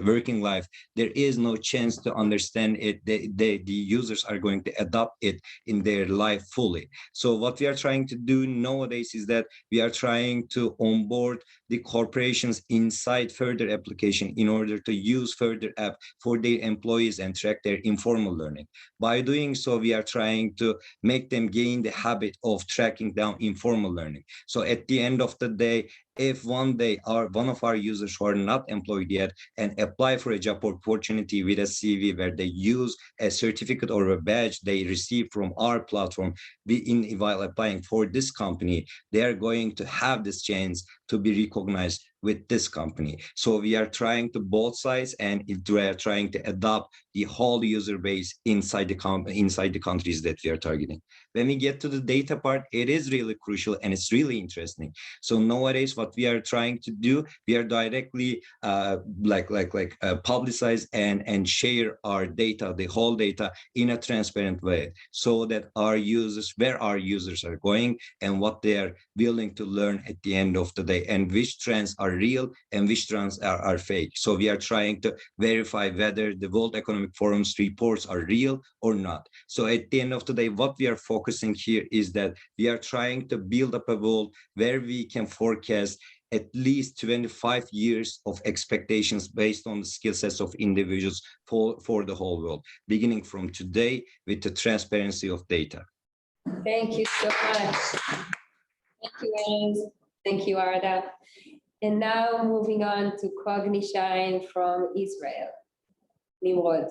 working life, there is no chance to understand it. The users are going to adopt it in their life fully. So what we are trying to do nowadays is that we are trying to onboard the corporations inside further application in order to use further app for their employees and track their informal learning. By doing so, we are trying to make them gain the habit of tracking down informal learning. So at the end of the day, if one day one of our users who are not employed yet and apply for a job opportunity with a CV where they use a certificate or a badge they receive from our platform while applying for this company, they are going to have this chance to be recognized with this company. So we are trying to both sides, and we are trying to adopt the whole user base inside the countries that we are targeting. When we get to the data part, it is really crucial and it's really interesting. So nowadays, what we are trying to do, we are directly publicize and share our data, the whole data, in a transparent way, so that our users, where our users are going and what they are willing to learn at the end of the day, and which trends are real and which trends are fake. So we are trying to verify whether the World Economic Forum's reports are real or not. So at the end of the day, what we are focusing here is that we are trying to build up a world where we can forecast at least 25 years of expectations based on the skill sets of individuals for the whole world, beginning from today with the transparency of data. Thank you so much. Thank you, Erez. Thank you, Arda. And now moving on to Cognishine from Israel. Nimrod.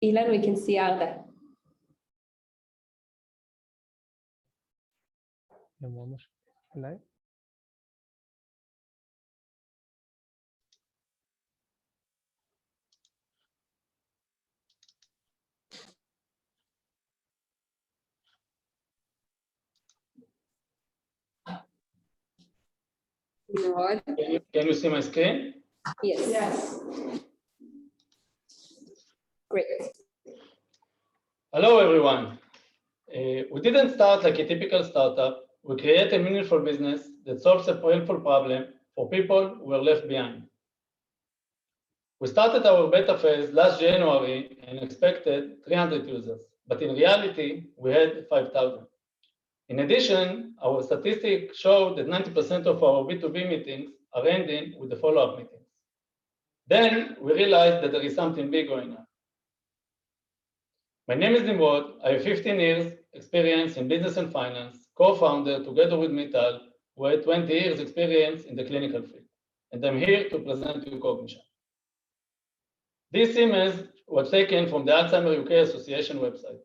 Ilan, we can see Arda. Nimrod. Can you see my screen? Yes. Yes. Great. Hello, everyone. We didn't start like a typical startup. We create a meaningful business that solves a painful problem for people who were left behind. We started our beta phase last January and expected 300 users, but in reality, we had 5,000. In addition, our statistics show that 90% of our B2B meetings are ending with the follow-up meetings. Then we realized that there is something big going on. My name is Nimrod. I have 15 years experience in business and finance, co-founder together with Mital, who had 20 years experience in the clinical field. And I'm here to present to you Cognishine. This image was taken from the Alzheimer's UK Association website.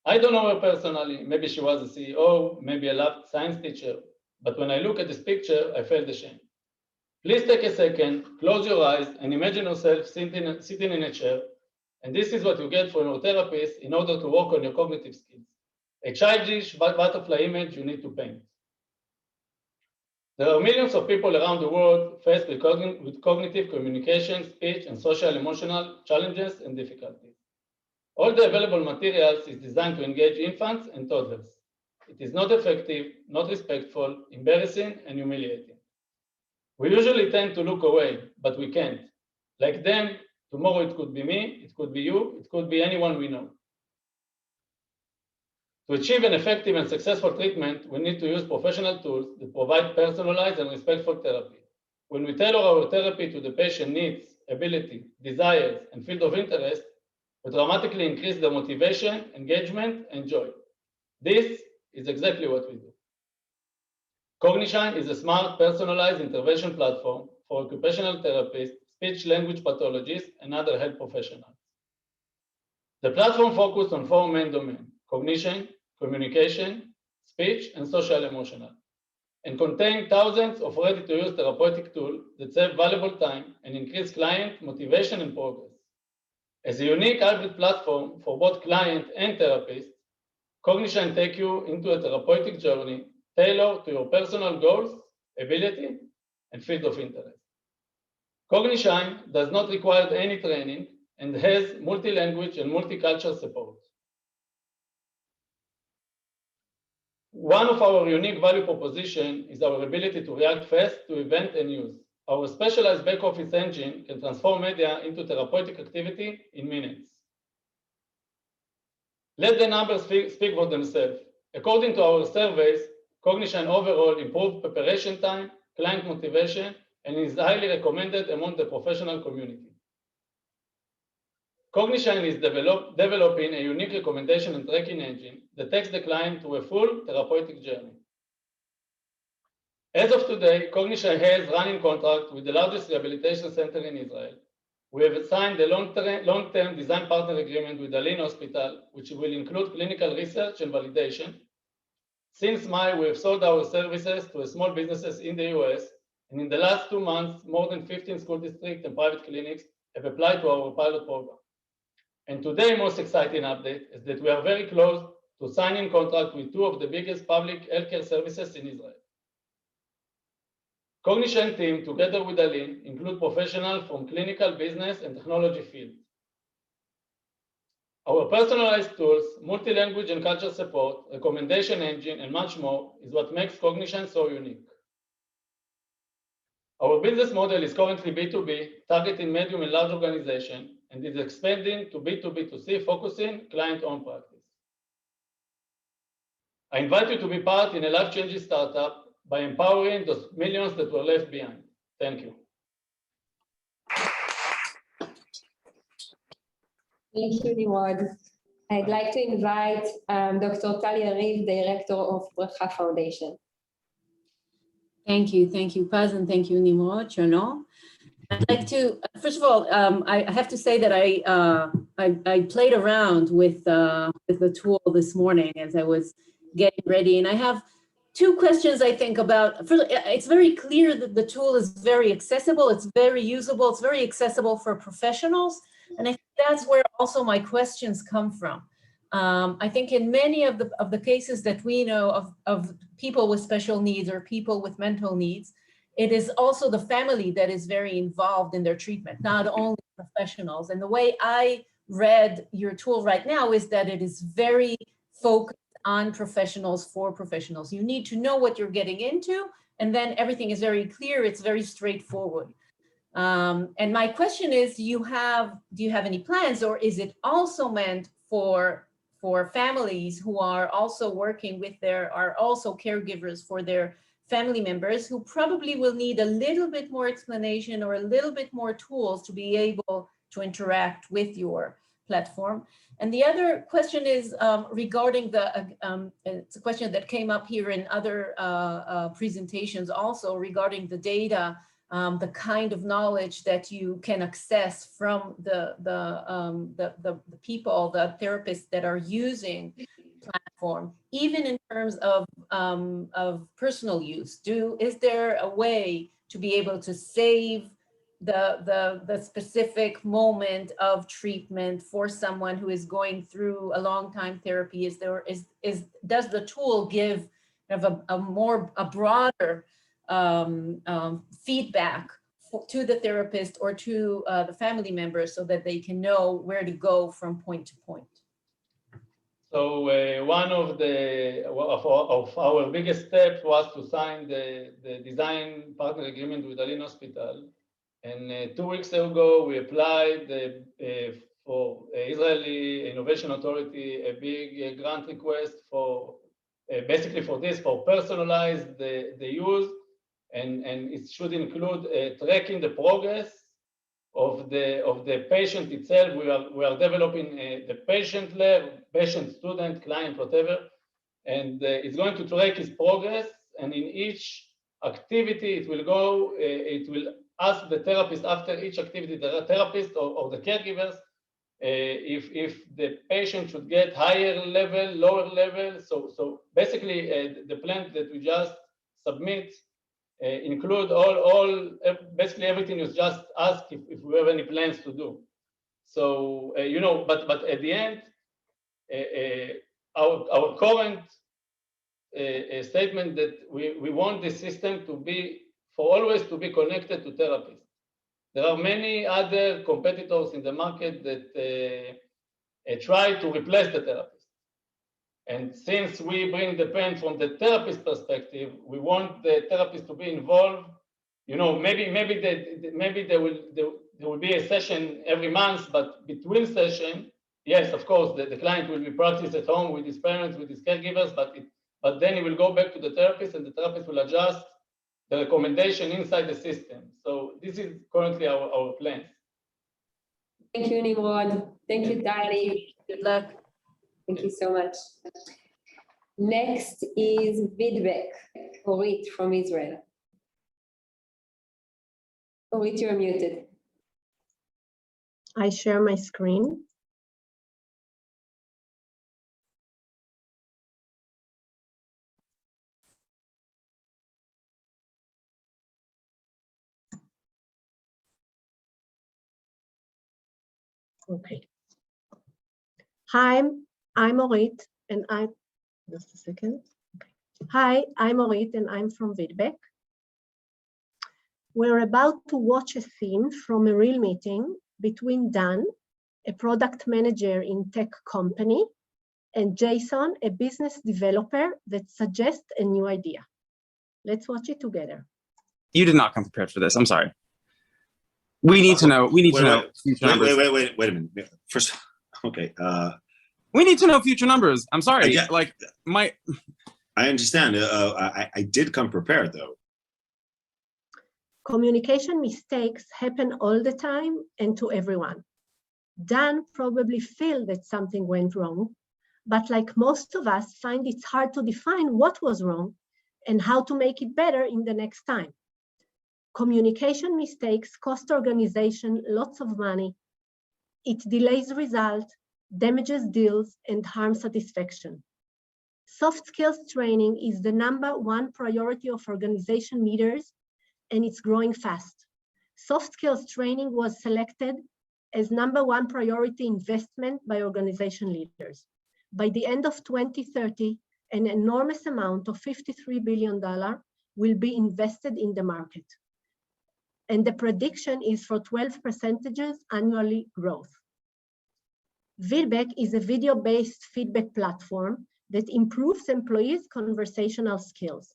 I don't know her personally. Maybe she was a CEO, maybe a lab science teacher. But when I look at this picture, I felt ashamed. Please take a second, close your eyes, and imagine yourself sitting in a chair. And this is what you get from your therapist in order to work on your cognitive skills. A childish butterfly image you need to paint. There are millions of people around the world faced with cognitive communication, speech, and social emotional challenges and difficulties. All the available materials is designed to engage infants and toddlers. It is not effective, not respectful, embarrassing, and humiliating. We usually tend to look away, but we can't. Like them, tomorrow it could be me, it could be you, it could be anyone we know. To achieve an effective and successful treatment, we need to use professional tools that provide personalized and respectful therapy. When we tailor our therapy to the patient needs, ability, desires, and field of interest, we dramatically increase the motivation, engagement, and joy. This is exactly what we do. Cognishine is a smart, personalized intervention platform for occupational therapists, speech-language pathologists, and other health professionals. The platform focuses on 4 main domains: cognition, communication, speech, and social-emotional, and contain thousands of ready-to-use therapeutic tools that save valuable time and increase client motivation and progress. As a unique hybrid platform for both client and therapists, Cognishine takes you into a therapeutic journey tailored to your personal goals, ability, and field of interest. Cognishine does not require any training and has multi-language and multicultural support. One of our unique value proposition is our ability to react fast to event and news. Our specialized back office engine can transform media into therapeutic activity in minutes. Let the numbers speak for themselves. According to our surveys, Cognishine overall improved preparation time, client motivation, and is highly recommended among the professional community. Cognishine is developing a unique recommendation and tracking engine that takes the client to a full therapeutic journey. As of today, Cognishine has running contract with the largest rehabilitation center in Israel. We have signed a long-term design partner agreement with Alin Hospital, which will include clinical research and validation. Since May, we have sold our services to small businesses in the US, and in the last 2 months, more than 15 school districts and private clinics have applied to our pilot program. And today's most exciting update is that we are very close to signing contract with 2 of the biggest public healthcare services in Israel. Cognishine team, together with Alin, include professionals from clinical, business, and technology fields. Our personalized tools, multi-language and cultural support, recommendation engine, and much more is what makes Cognishine so unique. Our business model is currently B2B, targeting medium and large organizations, and is expanding to B2B2C, focusing client-owned practice. I invite you to be part in a life-changing startup by empowering those millions that were left behind. Thank you. Thank you, Nimrod. I'd like to invite Dr. Tali Yariv, Director of Beracha Foundation. Thank you, Paz, and thank you, Nimrod. Shalom. I'd like to, first of all, I have to say that I played around with the tool this morning as I was getting ready, and I have 2 questions I think about. It's very clear that the tool is very accessible, it's very usable, it's very accessible for professionals, and I think that's where also my questions come from. I think in many of the cases that we know of people with special needs or people with mental needs, it is also the family that is very involved in their treatment, not only professionals. And the way I read your tool right now is that it is very focused on professionals for professionals. You need to know what you're getting into, and then everything is very clear, it's very straightforward. And my question is, do you have any plans, or is it also meant for families who are also working with are also caregivers for their family members who probably will need a little bit more explanation or a little bit more tools to be able to interact with your platform? And the other question is regarding it's a question that came up here in other presentations also regarding the data, the kind of knowledge that you can access from the people, the therapists that are using platform, even in terms of personal use. Is there a way to be able to save the specific moment of treatment for someone who is going through a long time therapy? Does the tool give kind of a broader feedback to the therapist or to the family members so that they can know where to go from point to point? So one of our biggest steps was to sign the design partner agreement with Alin Hospital. And 2 weeks ago, we applied for Israeli Innovation Authority a big grant request for basically for this, for personalized the use, and it should include tracking the progress of the patient itself. We are developing the patient lab, patient, student, client, whatever, and it's going to track his progress. And in each activity, it will ask the therapist after each activity, the therapist or the caregivers, if the patient should get higher level, lower level. So basically, the plan that we just submit include basically everything you just ask if we have any plans to do. So but at the end, our current statement that we want the system to be always to be connected to therapists. There are many other competitors in the market that try to replace the therapist. And since we bring the pain from the therapist perspective, we want the therapist to be involved. Maybe there will be a session every month, but between session, yes, of course, the client will be practiced at home with his parents, with his caregivers, but then he will go back to the therapist, and the therapist will adjust the recommendation inside the system. So this is currently our plan. Thank you, Nimrod. Thank you, Tali. Good luck. Thank you so much. Next is Vidbek, Orit from Israel. Orit, you're muted. I share my screen. Okay. Hi, I'm Orit, and just a second. Okay. Hi, I'm Orit, and I'm from Vidbek. We're about to watch a scene from a real meeting between Dan, a product manager in tech company, and Jason, a business developer that suggests a new idea. Let's watch it together. You did not come prepared for this. I'm sorry. We need to know. We need to know future numbers. Wait a minute. First, okay. We need to know future numbers. I'm sorry. I understand. I did come prepared though. Communication mistakes happen all the time and to everyone. Dan probably feels that something went wrong, but like most of us, find it's hard to define what was wrong and how to make it better in the next time. Communication mistakes cost organization lots of money. It delays results, damages deals, and harms satisfaction. Soft skills training is the #1 priority of organization leaders, and it's growing fast. Soft skills training was selected as #1 priority investment by organization leaders. By the end of 2030, an enormous amount of $53 billion will be invested in the market. And the prediction is for 12% annually growth. Vidbek is a video-based feedback platform that improves employees' conversational skills.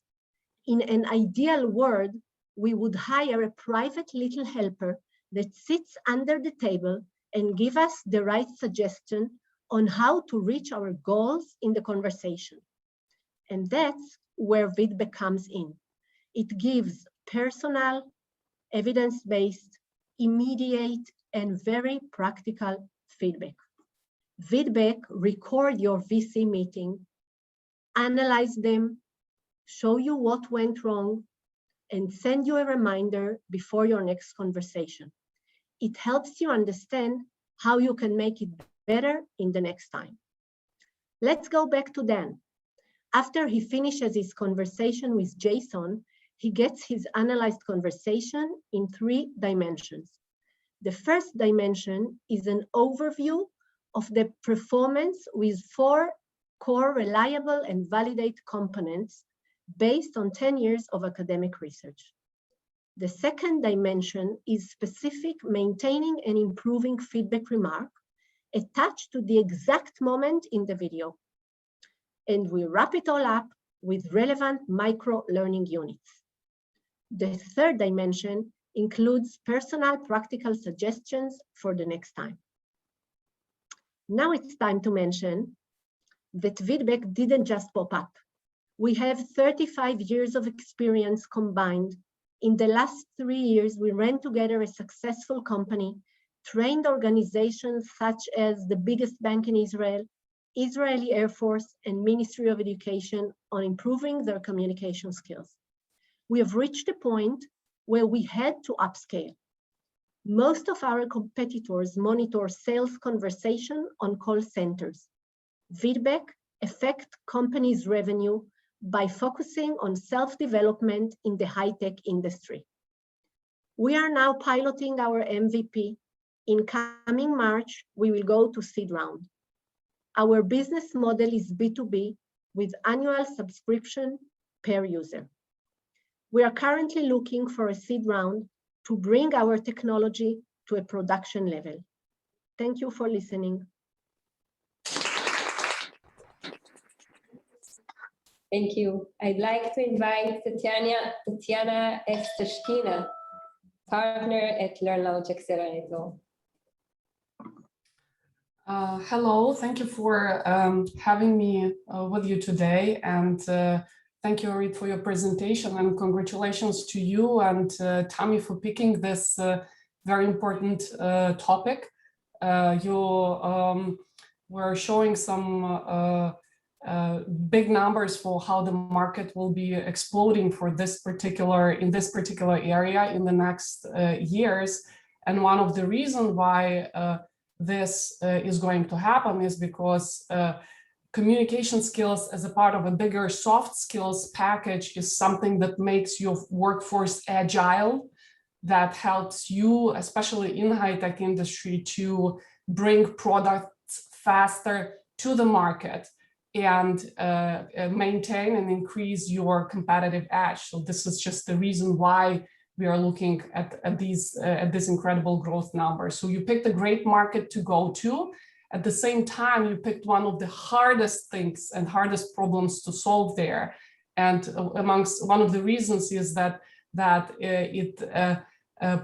In an ideal world, we would hire a private little helper that sits under the table and give us the right suggestion on how to reach our goals in the conversation. And that's where Vidbek comes in. It gives personal, evidence-based, immediate, and very practical feedback. Vidbek record your VC meeting, analyze them, show you what went wrong, and send you a reminder before your next conversation. It helps you understand how you can make it better in the next time. Let's go back to Dan. After he finishes his conversation with Jason, he gets his analyzed conversation in 3 dimensions. The first dimension is an overview of the performance with 4 core reliable and validate components based on 10 years of academic research. The second dimension is specific maintaining and improving feedback remark attached to the exact moment in the video. And we wrap it all up with relevant micro learning units. The third dimension includes personal practical suggestions for the next time. Now it's time to mention that feedback didn't just pop up. We have 35 years of experience combined. In the last 3 years, we ran together a successful company, trained organizations such as the biggest bank in Israel, Israeli Air Force, and Ministry of Education on improving their communication skills. We have reached a point where we had to upscale. Most of our competitors monitor sales conversation on call centers. Feedback affects companies' revenue by focusing on self-development in the high-tech industry. We are now piloting our MVP. In coming March, we will go to seed round. Our business model is B2B with annual subscription per user. We are currently looking for a seed round to bring our technology to a production level. Thank you for listening. Thank you. I'd like to invite Tatiana Esteshkina, partner at LearnLaunch Accelerator. Hello, thank you for having me with you today, and thank you, Orit, for your presentation, and congratulations to you and Tammy for picking this very important topic. You were showing some big numbers for how the market will be exploding for in this particular area in the next years. And one of the reasons why this is going to happen is because communication skills as a part of a bigger soft skills package is something that makes your workforce agile, that helps you, especially in high-tech industry, to bring products faster to the market and maintain and increase your competitive edge. So this is just the reason why we are looking at this incredible growth number. So you picked a great market to go to. At the same time, you picked one of the hardest things and hardest problems to solve there. And amongst one of the reasons is that it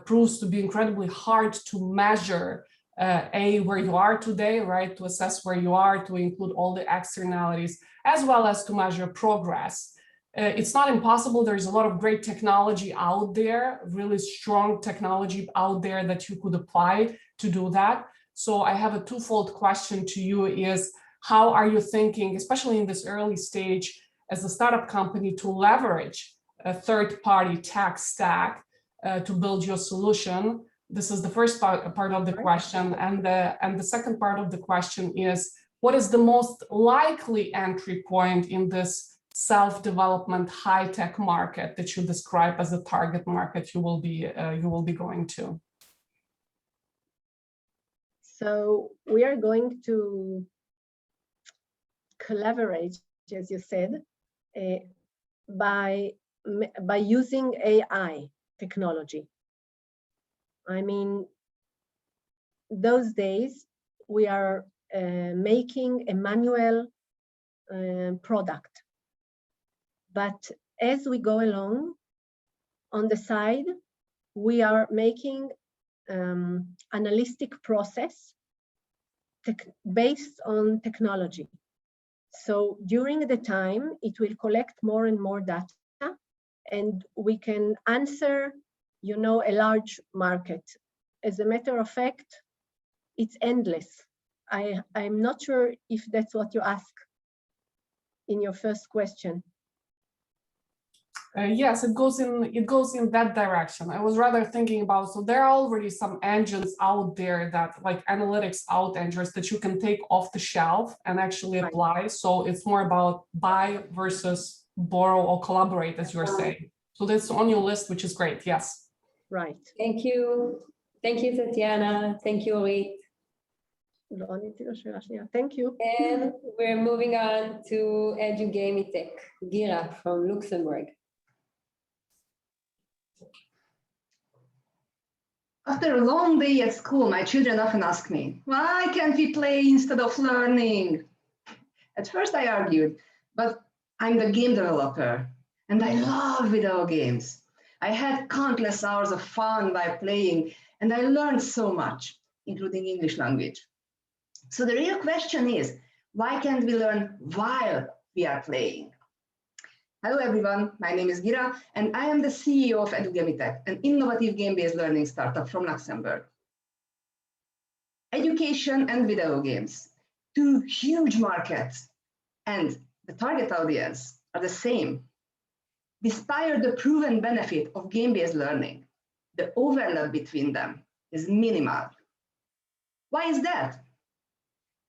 proves to be incredibly hard to measure where you are today, right? To assess where you are, to include all the externalities, as well as to measure progress. It's not impossible. There's a lot of great technology out there, really strong technology out there that you could apply to do that. So I have a twofold question to you is, how are you thinking, especially in this early stage as a startup company, to leverage a third-party tech stack to build your solution? This is the first part of the question. And the second part of the question is, what is the most likely entry point in this self-development high-tech market that you describe as a target market you will be going to? So we are going to collaborate, as you said, by using AI technology. I mean, those days we are making a manual product. But as we go along, on the side, we are making analytic process based on technology. So during the time, it will collect more and more data, and we can answer, you know, a large market. As a matter of fact, it's endless. I'm not sure if that's what you ask in your first question. Yes, it goes in that direction. I was rather thinking about, so there are already some engines out there that, like analytics engines that you can take off the shelf and actually apply. So it's more about buy versus borrow or collaborate, as you're saying. So that's on your list, which is great. Yes. Right. Thank you. Thank you, Tatiana. Thank you, Orit. Thank you. And we're moving on to GmbH, Gira from Luxembourg. After a long day at school, my children often ask me, why can't we play instead of learning? At first I argued, but I'm the game developer and I love video games. I had countless hours of fun by playing, and I learned so much, including English language. So the real question is, why can't we learn while we are playing? Hello everyone, my name is Gira, and I am the CEO of GmbH, an innovative game-based learning startup from Luxembourg. Education and video games, two huge markets, and the target audience are the same. Despite the proven benefit of game-based learning, the overlap between them is minimal. Why is that?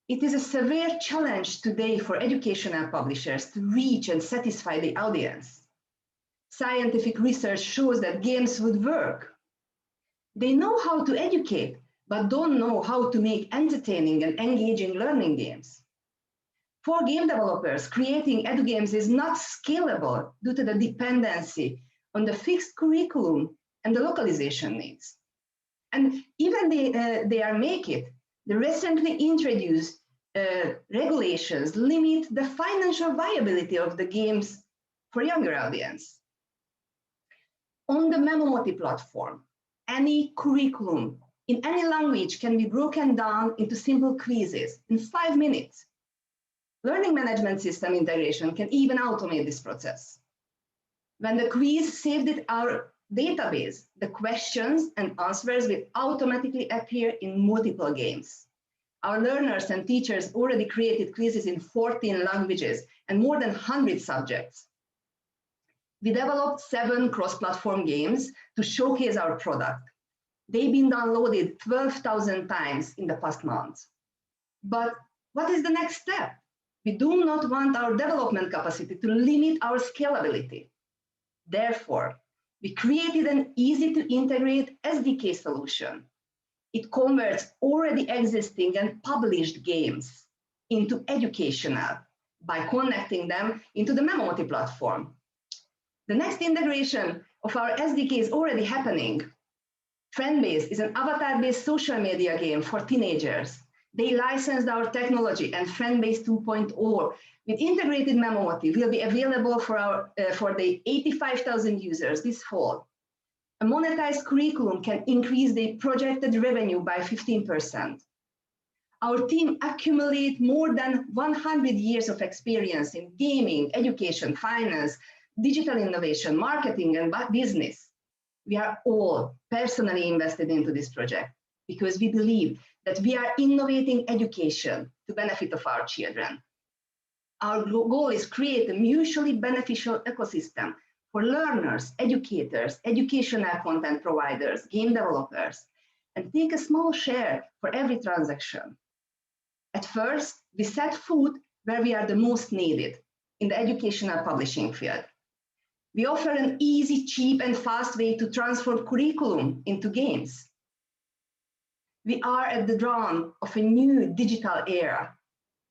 It is a severe challenge today for educational publishers to reach and satisfy the audience. Scientific research shows that games would work. They know how to educate, but don't know how to make entertaining and engaging learning games. For game developers, creating edu games is not scalable due to the dependency on the fixed curriculum and the localization needs. And even they are make it, the recently introduced regulations limit the financial viability of the games for younger audience. On the Memomoti platform, any curriculum in any language can be broken down into simple quizzes in 5 minutes. Learning management system integration can even automate this process. When the quiz saved in our database, the questions and answers will automatically appear in multiple games. Our learners and teachers already created quizzes in 14 languages and more than 100 subjects. We developed 7 cross-platform games to showcase our product. They've been downloaded 12,000 times in the past month. But what is the next step? We do not want our development capacity to limit our scalability. Therefore, we created an easy-to-integrate SDK solution. It converts already existing and published games into educational by connecting them into the Memomoti platform. The next integration of our SDK is already happening. Friendbase is an avatar-based social media game for teenagers. They licensed our technology, and Friendbase 2.0 with integrated Memomoti will be available for the 85,000 users this fall. A monetized curriculum can increase the projected revenue by 15%. Our team accumulates more than 100 years of experience in gaming, education, finance, digital innovation, marketing, and business. We are all personally invested into this project because we believe that we are innovating education to benefit of our children. Our goal is to create a mutually beneficial ecosystem for learners, educators, educational content providers, game developers, and take a small share for every transaction. At first, we set foot where we are the most needed, in the educational publishing field. We offer an easy, cheap, and fast way to transform curriculum into games. We are at the dawn of a new digital era.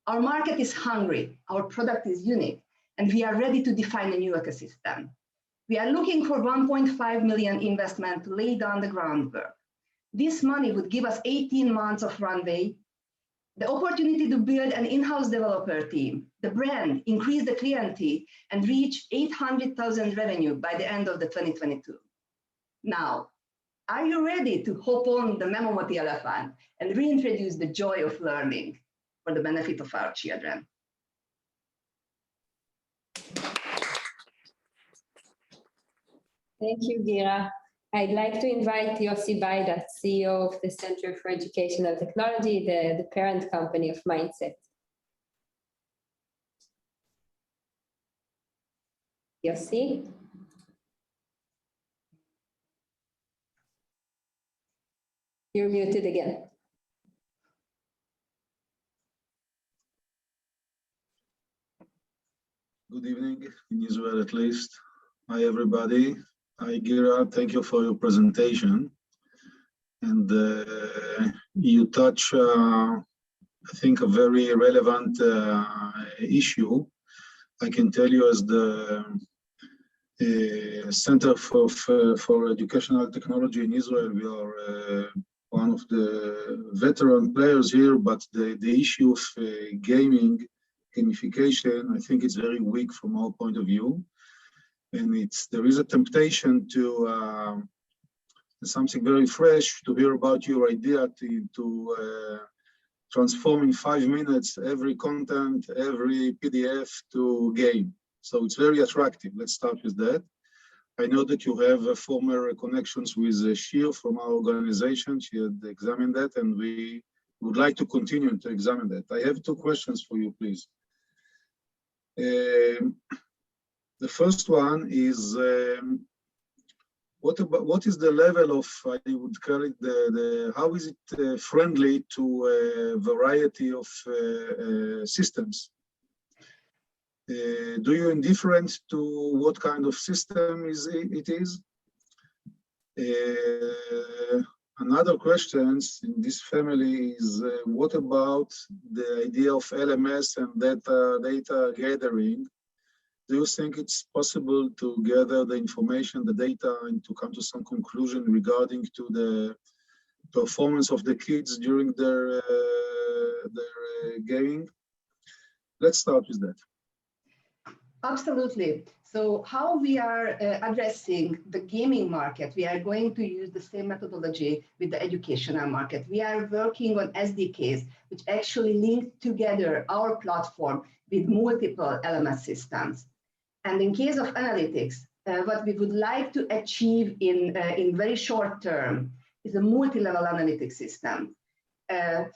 Our market is hungry, our product is unique, and we are ready to define a new ecosystem. We are looking for 1.5 million investment to lay down the groundwork. This money would give us 18 months of runway, the opportunity to build an in-house developer team, the brand, increase the clientele, and reach 800,000 revenue by the end of the 2022. Now, are you ready to hop on the Memomoti elephant and reintroduce the joy of learning for the benefit of our children? Thank you, Gira. I'd like to invite Yossi Baidat, CEO of the Center for Educational Technology, the parent company of MindCET. Yossi? You're muted again. Good evening, in Israel at least. Hi, everybody. Hi, Gira. Thank you for your presentation. And you touch, I think, a very relevant issue. I can tell you as the Center for Educational Technology in Israel, we are one of the veteran players here, but the issue of gaming, gamification, I think it's very weak from our point of view. and there is a temptation to something very fresh, to hear about your idea to transform in 5 minutes every content, every PDF to game. So it's very attractive. Let's start with that. I know that you have former connections with Shir from our organization. She had examined that, and we would like to continue to examine that. I have 2 questions for you, please. The first one is, what is the level of, I would call it, how is it friendly to a variety of systems? Do you indifferent to what kind of system it is? Another question in this family is, what about the idea of LMS and data gathering? Do you think it's possible to gather the information, the data, and to come to some conclusion regarding to the performance of the kids during their gaming? Let's start with that. Absolutely. So how we are addressing the gaming market, we are going to use the same methodology with the educational market. We are working on SDKs, which actually link together our platform with multiple LMS systems. And in case of analytics, what we would like to achieve in very short term is a multi-level analytics system.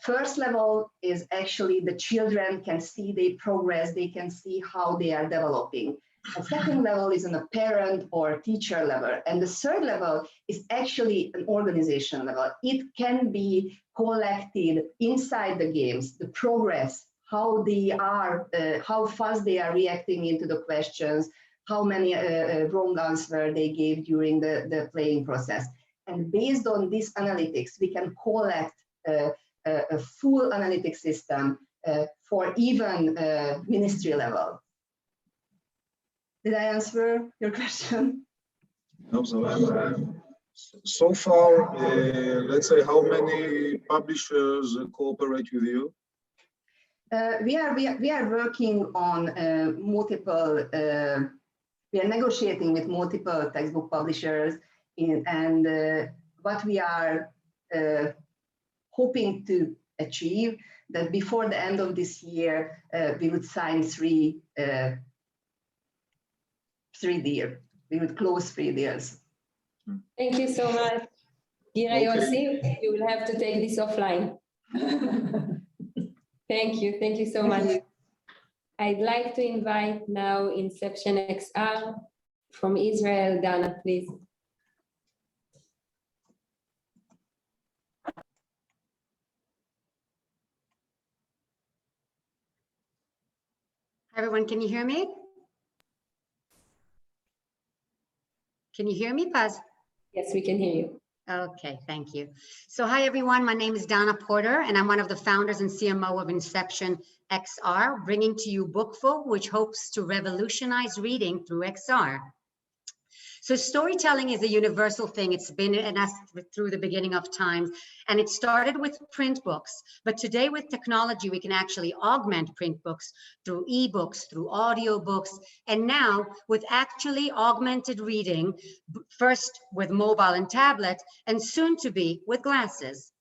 First level is actually the children can see their progress, they can see how they are developing. A second level is on a parent or teacher level. And the third level is actually an organization level. It can be collected inside the games, the progress, how they are, how fast they are reacting into the questions, how many wrong answers they gave during the playing process. And based on this analytics, we can collect a full analytics system for even ministry level. Did I answer your question? So far, let's say, how many publishers cooperate with you? We are working on multiple, we are negotiating with multiple textbook publishers, and what we are hoping to achieve that before the end of this year, we would sign 3 deals. We would close 3 deals. Thank you so much. Gira Yossi, you will have to take this offline. Thank you so much. I'd like to invite now Inception XR from Israel. Dana, please. Hi, everyone. Can you hear me? Can you hear me, Paz? Yes, we can hear you. Okay, thank you. So hi, everyone. My name is Dana Porter, and I'm one of the founders and CMO of Inception XR, bringing to you Bookful, which hopes to revolutionize reading through XR. So storytelling is a universal thing. It's been in us through the beginning of time, and it started with print books. But today with technology, we can actually augment print books through ebooks, through audiobooks, and now with actually augmented reading, first with mobile and tablet, and soon to be with glasses.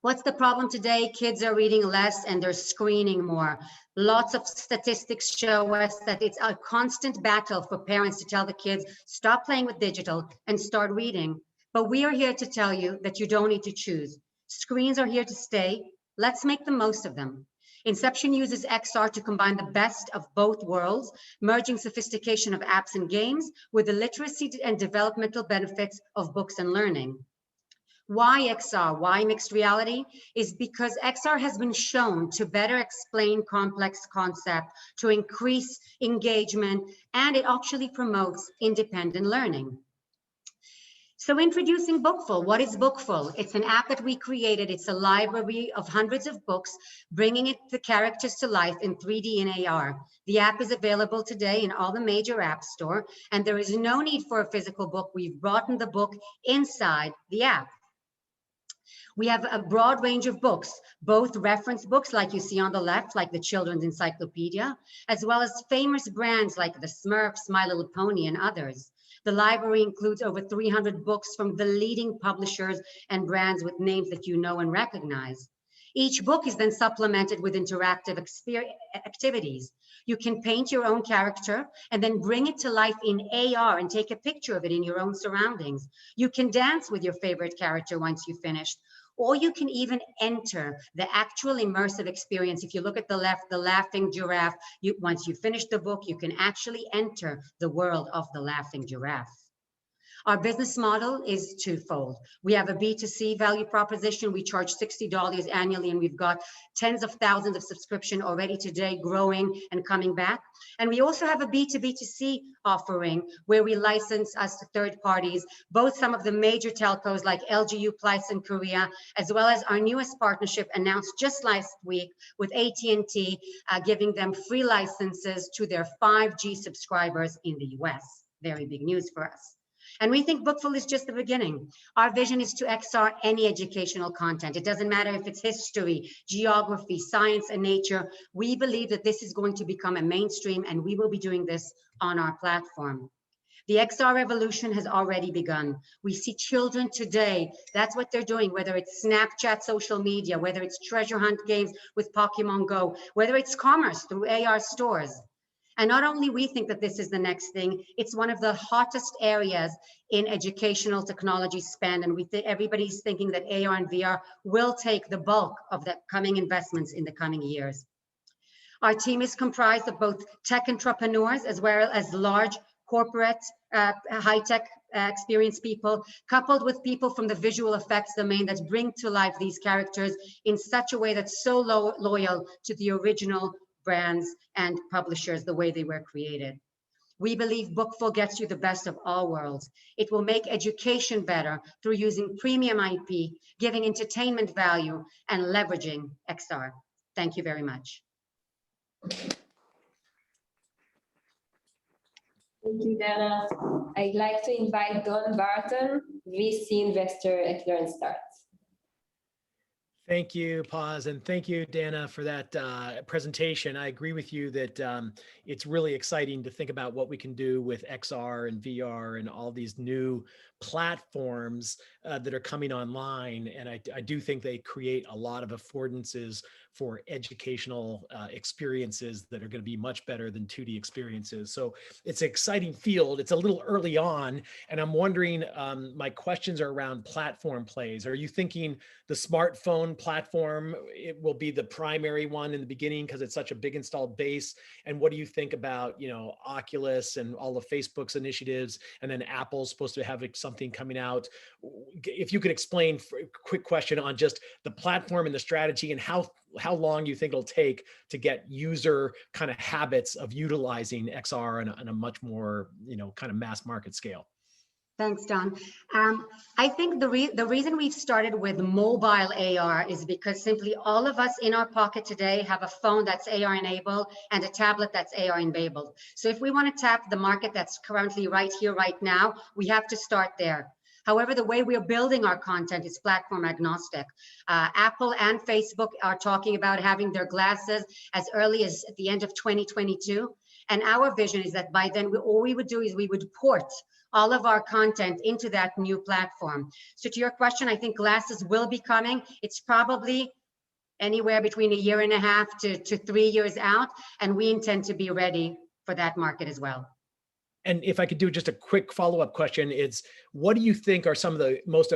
What's the problem today? Kids are reading less and they're screening more. Lots of statistics show us that it's a constant battle for parents to tell the kids, stop playing with digital and start reading. But we are here to tell you that you don't need to choose. Screens are here to stay. Let's make the most of them. Inception uses XR to combine the best of both worlds, merging sophistication of apps and games with the literacy and developmental benefits of books and learning. Why XR? Why mixed reality? Is because XR has been shown to better explain complex concepts, to increase engagement, and it actually promotes independent learning. So introducing Bookful. What is Bookful? It's an app that we created. It's a library of hundreds of books, bringing the characters to life in 3D and AR. The app is available today in all the major app store, and there is no need for a physical book. We've brought in the book inside the app. We have a broad range of books, both reference books like you see on the left, like the Children's Encyclopedia, as well as famous brands like the Smurfs, My Little Pony, and others. The library includes over 300 books from the leading publishers and brands with names that you know and recognize. Each book is then supplemented with interactive activities. You can paint your own character and then bring it to life in AR and take a picture of it in your own surroundings. You can dance with your favorite character once you've finished, or you can even enter the actual immersive experience. If you look at the left, the laughing giraffe, once you finish the book, you can actually enter the world of the laughing giraffe. Our business model is twofold. We have a B2C value proposition. We charge $60 annually, and we've got tens of thousands of subscription already today, growing and coming back. And we also have a B2B2C offering where we license us to third parties, both some of the major telcos like LG Uplus in Korea, as well as our newest partnership announced just last week with AT&T, giving them free licenses to their 5G subscribers in the US. Very big news for us. And we think Bookful is just the beginning. Our vision is to XR any educational content. It doesn't matter if it's history, geography, science, and nature. We believe that this is going to become a mainstream, and we will be doing this on our platform. The XR revolution has already begun. We see children today, that's what they're doing, whether it's Snapchat, social media, whether it's treasure hunt games with Pokemon Go, whether it's commerce through AR stores. And not only we think that this is the next thing, it's one of the hottest areas in educational technology spend. And everybody's thinking that AR and VR will take the bulk of the coming investments in the coming years. Our team is comprised of both tech entrepreneurs as well as large corporate high-tech experienced people, coupled with people from the visual effects domain that bring to life these characters in such a way that's so loyal to the original brands and publishers the way they were created. We believe Bookful gets you the best of all worlds. It will make education better through using premium IP, giving entertainment value, and leveraging XR. Thank you very much. Thank you, Dana. I'd like to invite Don Barton, VC investor at LearnStart. Thank you, Paz, and thank you, Dana, for that presentation. I agree with you that it's really exciting to think about what we can do with XR and VR and all these new platforms that are coming online. And I do think they create a lot of affordances for educational experiences that are going to be much better than 2D experiences. So it's an exciting field. It's a little early on, and I'm wondering, my questions are around platform plays. Are you thinking the smartphone platform, it will be the primary one in the beginning because it's such a big installed base? And what do you think about, you know, Oculus and all of Facebook's initiatives, and then Apple's supposed to have something coming out? If you could explain, a quick question on just the platform and the strategy, and how long you think it'll take to get user kind of habits of utilizing XR on a much more, you know, kind of mass market scale. Thanks, Don. I think the reason we've started with mobile AR is because simply all of us in our pocket today have a phone that's AR enabled and a tablet that's AR enabled. So if we want to tap the market that's currently right here, right now, we have to start there. However, the way we're building our content is platform agnostic. Apple and Facebook are talking about having their glasses as early as at the end of 2022. And our vision is that by then, all we would do is we would port all of our content into that new platform. So to your question, I think glasses will be coming. It's probably anywhere between 1.5 years to 3 years out. And we intend to be ready for that market as well. And if I could do just a quick follow-up question, it's what do you think are some of the most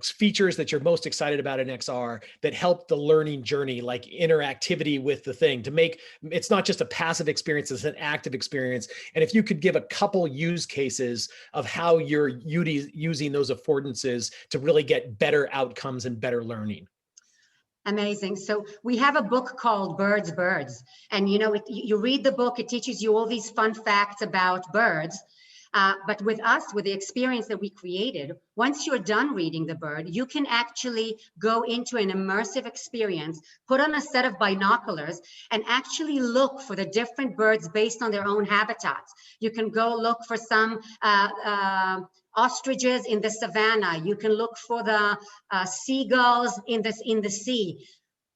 features that you're most excited about in XR that help the learning journey, like interactivity with the thing, to make it's not just a passive experience, it's an active experience? And if you could give a couple use cases of how you're using those affordances to really get better outcomes and better learning. Amazing. So we have a book called Birds, and you know, you read the book, it teaches you all these fun facts about birds. But with us, with the experience that we created, once you're done reading the bird, you can actually go into an immersive experience, put on a set of binoculars, and actually look for the different birds based on their own habitats. You can go look for some ostriches in the savannah. You can look for the seagulls in the sea.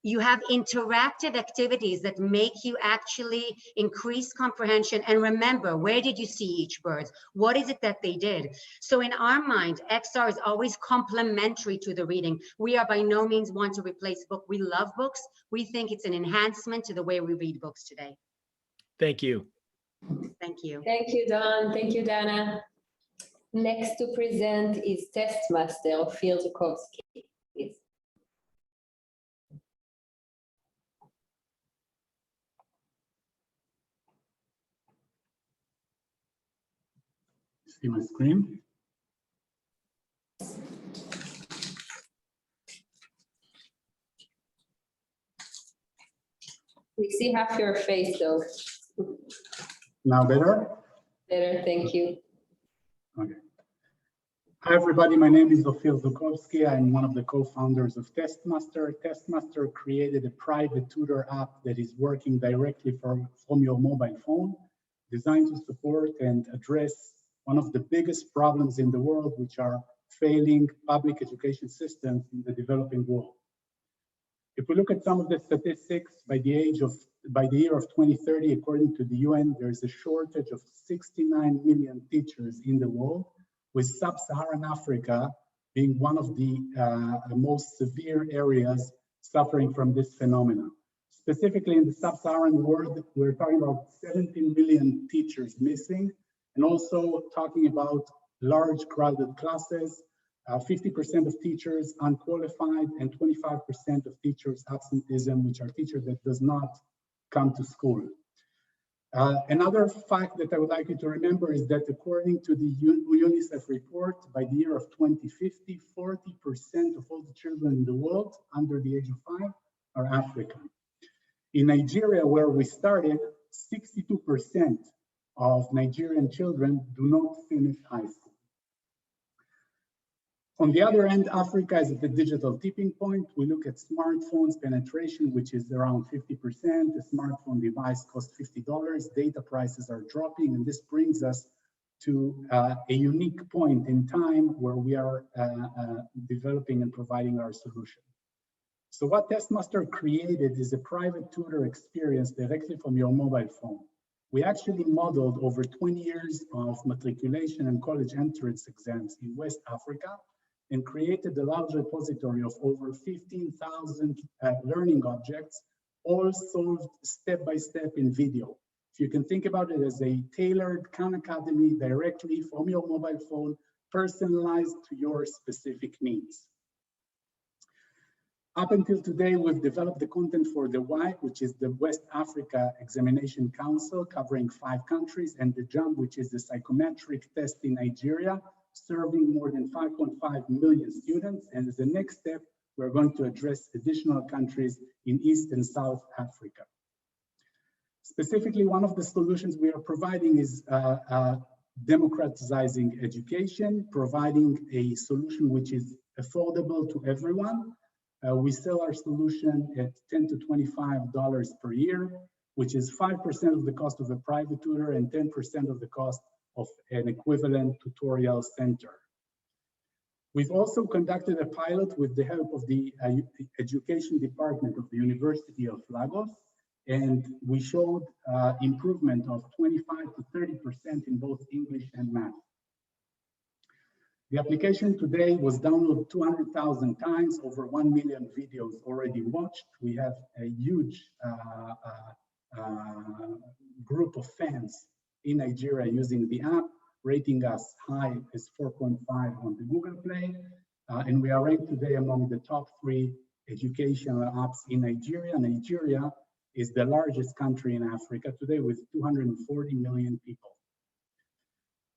You have interactive activities that make you actually increase comprehension and remember, where did you see each bird? What is it that they did? So in our mind, XR is always complementary to the reading. We are by no means want to replace book. We love books. We think it's an enhancement to the way we read books today. Thank you. Thank you. Thank you, Don. Thank you, Dana. Next to present is Test Master Ofir Zukovsky. Please. See my screen? We see half your face though. Now better? Better, thank you. Okay. Hi everybody, my name is Ofir Zukovsky. I'm one of the co-founders of TestMaster. TestMaster created a private tutor app that is working directly from your mobile phone, designed to support and address one of the biggest problems in the world, which are failing public education systems in the developing world. If we look at some of the statistics, by the year of 2030, according to the UN, there is a shortage of 69 million teachers in the world, with sub-Saharan Africa being one of the most severe areas suffering from this phenomenon. Specifically in the sub-Saharan world, we're talking about 17 million teachers missing, and also talking about large crowded classes, 50% of teachers unqualified, and 25% of teachers absenteeism, which are teachers that does not come to school. Another fact that I would like you to remember is that according to the UNICEF report, by the year of 2050, 40% of all the children in the world under the age of 5 are African. In Nigeria, where we started, 62% of Nigerian children do not finish high school. On the other end, Africa is at the digital tipping point. We look at smartphones penetration, which is around 50%. A smartphone device costs $50. Data prices are dropping, and this brings us to a unique point in time where we are developing and providing our solution. So what TestMaster created is a private tutor experience directly from your mobile phone. We actually modeled over 20 years of matriculation and college entrance exams in West Africa, and created a large repository of over 15,000 learning objects, all solved step by step in video. If you can think about it as a tailored Khan Academy directly from your mobile phone, personalized to your specific needs. Up until today, we've developed the content for the WIPE, which is the West Africa Examination Council, covering 5 countries, and the JUMP, which is the psychometric test in Nigeria, serving more than 5.5 million students. And as the next step, we're going to address additional countries in East and South Africa. Specifically, one of the solutions we are providing is democratizing education, providing a solution which is affordable to everyone. We sell our solution at $10 to $25 per year, which is 5% of the cost of a private tutor and 10% of the cost of an equivalent tutorial center. We've also conducted a pilot with the help of the education department of the University of Lagos, and we showed improvement of 25 to 30% in both English and math. The application today was downloaded 200,000 times, over 1 million videos already watched. We have a huge group of fans in Nigeria using the app, rating us high as 4.5 on the Google Play. And we are ranked today among the top 3 educational apps in Nigeria. Nigeria is the largest country in Africa today with 240 million people.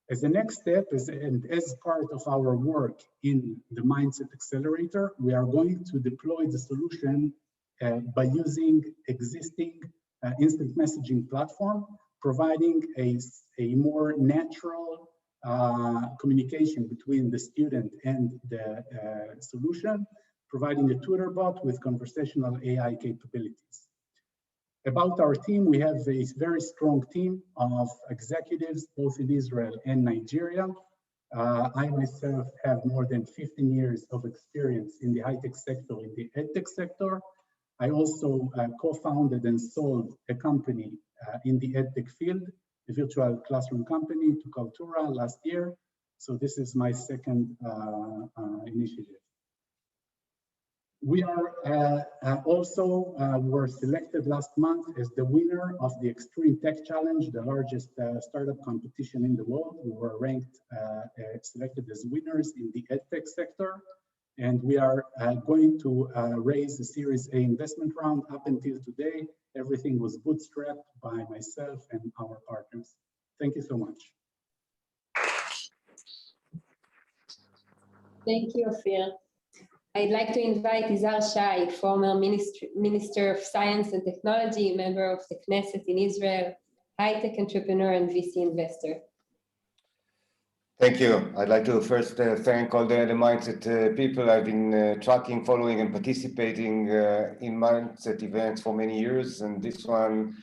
As the next step, and as part of our work in the MindCET Accelerator, we are going to deploy the solution by using existing instant messaging platform, providing a more natural communication between the student and the solution, providing a tutor bot with conversational AI capabilities. About our team, we have a very strong team of executives, both in Israel and Nigeria. I myself have more than 15 years of experience in the high-tech sector, in the edtech sector. I also co-founded and sold a company in the edtech field, a virtual classroom company to Kaltura last year. So this is my second initiative. We are also were selected last month as the winner of the Extreme Tech Challenge, the largest startup competition in the world. We were ranked, selected as winners in the edtech sector. And we are going to raise a Series A investment round. Up until today, everything was bootstrapped by myself and our partners. Thank you so much. Thank you, Ofir. I'd like to invite Yizhar Shai, former Minister of Science and Technology, member of the Knesset in Israel, high-tech entrepreneur and VC investor. Thank you. I'd like to first thank all the MindCET people. I've been tracking, following, and participating in MindCET events for many years, and this one,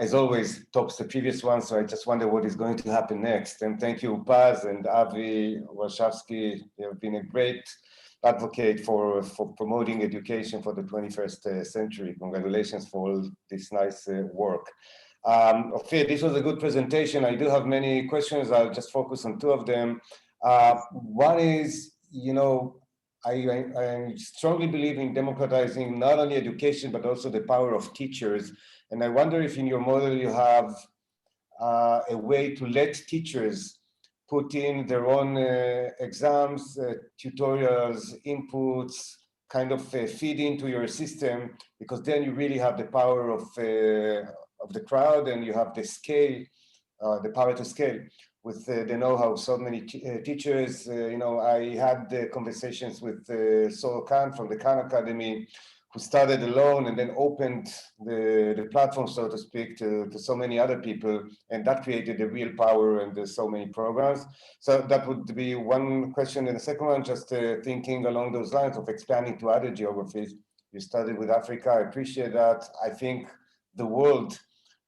as always, tops the previous one, so I just wonder what is going to happen next. And thank you, Paz and Avi Warshavsky. You have been a great advocate for promoting education for the 21st century. Congratulations for all this nice work. Ofir, this was a good presentation. I do have many questions. I'll just focus on two of them. One is, you know, I strongly believe in democratizing not only education, but also the power of teachers. And I wonder if in your model you have a way to let teachers put in their own exams, tutorials, inputs, kind of feed into your system, because then you really have the power of the crowd, and you have the scale, the power to scale with the know-how of so many teachers. You know, I had the conversations with Sol Khan from the Khan Academy, who started alone and then opened the platform, so to speak, to so many other people, and that created a real power, and there's so many programs. So that would be one question. And the second one, just thinking along those lines of expanding to other geographies. You started with Africa, I appreciate that. I think the world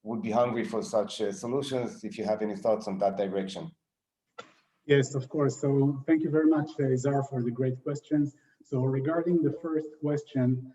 would be hungry for such solutions, if you have any thoughts on that direction. Yes, of course. So thank you very much, Yizhar, for the great questions. So regarding the first question,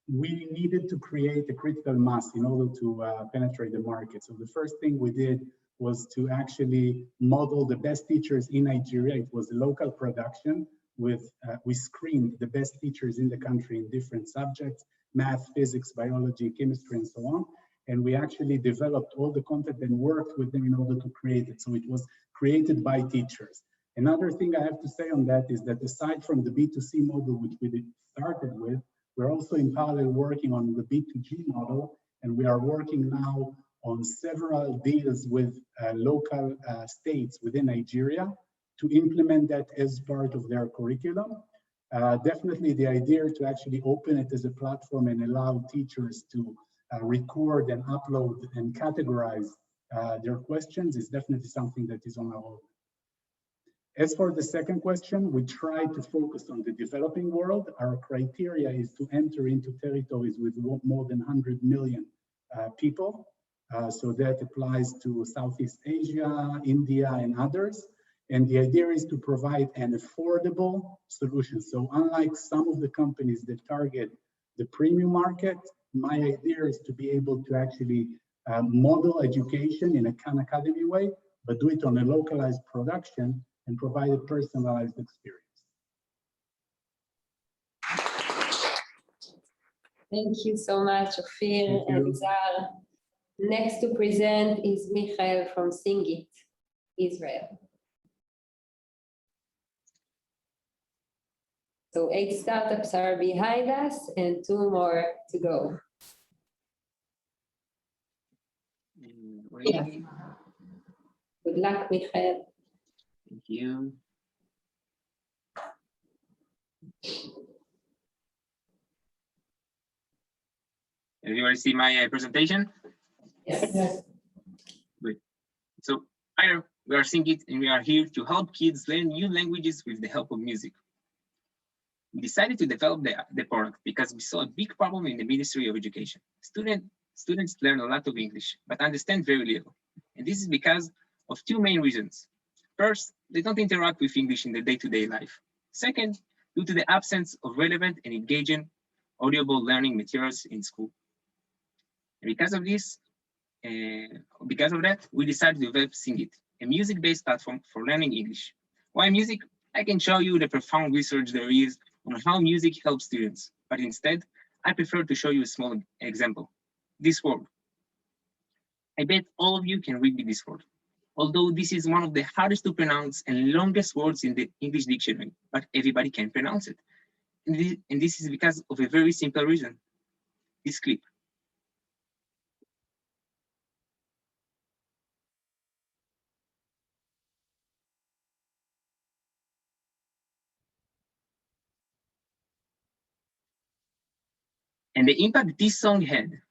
we needed to create a critical mass in order to penetrate the market. So the first thing we did was to actually model the best teachers in Nigeria. It was a local production with, we screened the best teachers in the country in different subjects, math, physics, biology, chemistry, and so on. And we actually developed all the content and worked with them in order to create it. So it was created by teachers. Another thing I have to say on that is that aside from the B2C model, which we started with, we're also in parallel working on the B2G model, and we are working now on several deals with local states within Nigeria to implement that as part of their curriculum. Definitely the idea to actually open it as a platform and allow teachers to record and upload and categorize their questions is definitely something that is on our roadmap. As for the second question, we try to focus on the developing world. Our criteria is to enter into territories with more than 100 million people. So that applies to Southeast Asia, India, and others. And the idea is to provide an affordable solution. So unlike some of the companies that target the premium market, my idea is to be able to actually model education in a Khan Academy way, but do it on a localized production and provide a personalized experience. Thank you so much, Ofir and Yizhar. Next to present is Michael from Singit, Israel. So 8 startups are behind us and 2 more to go. Yes. Good luck, Michael. Thank you. Everybody see my presentation? Yes. Good. So, hi, we are Singit, and we are here to help kids learn new languages with the help of music. We decided to develop the product because we saw a big problem in the Ministry of Education. Students learn a lot of English, but understand very little. And this is because of 2 main reasons. First, they don't interact with English in their day-to-day life. Second, due to the absence of relevant and engaging audible learning materials in school. And because of that, we decided to develop MindCET, a music-based platform for learning English. Why music? I can show you the profound research there is on how music helps students, but instead, I prefer to show you a small example. This word. I bet all of you can read this word, although this is one of the hardest to pronounce and longest words in the English dictionary, but everybody can pronounce it. And this is because of a very simple reason, this clip. And the impact this song had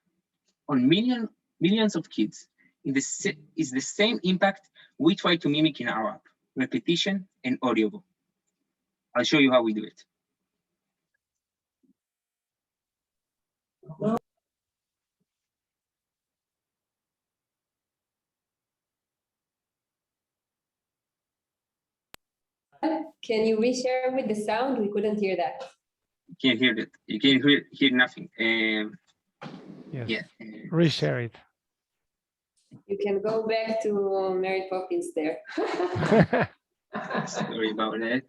on millions of kids is the same impact we try to mimic in our app, repetition and audible. I'll show you how we do it. Can you reshare with the sound? We couldn't hear that. You can't hear that. You can't hear nothing. Yes. Yeah. Reshare it. You can go back to Mary Poppins there. Sorry about that.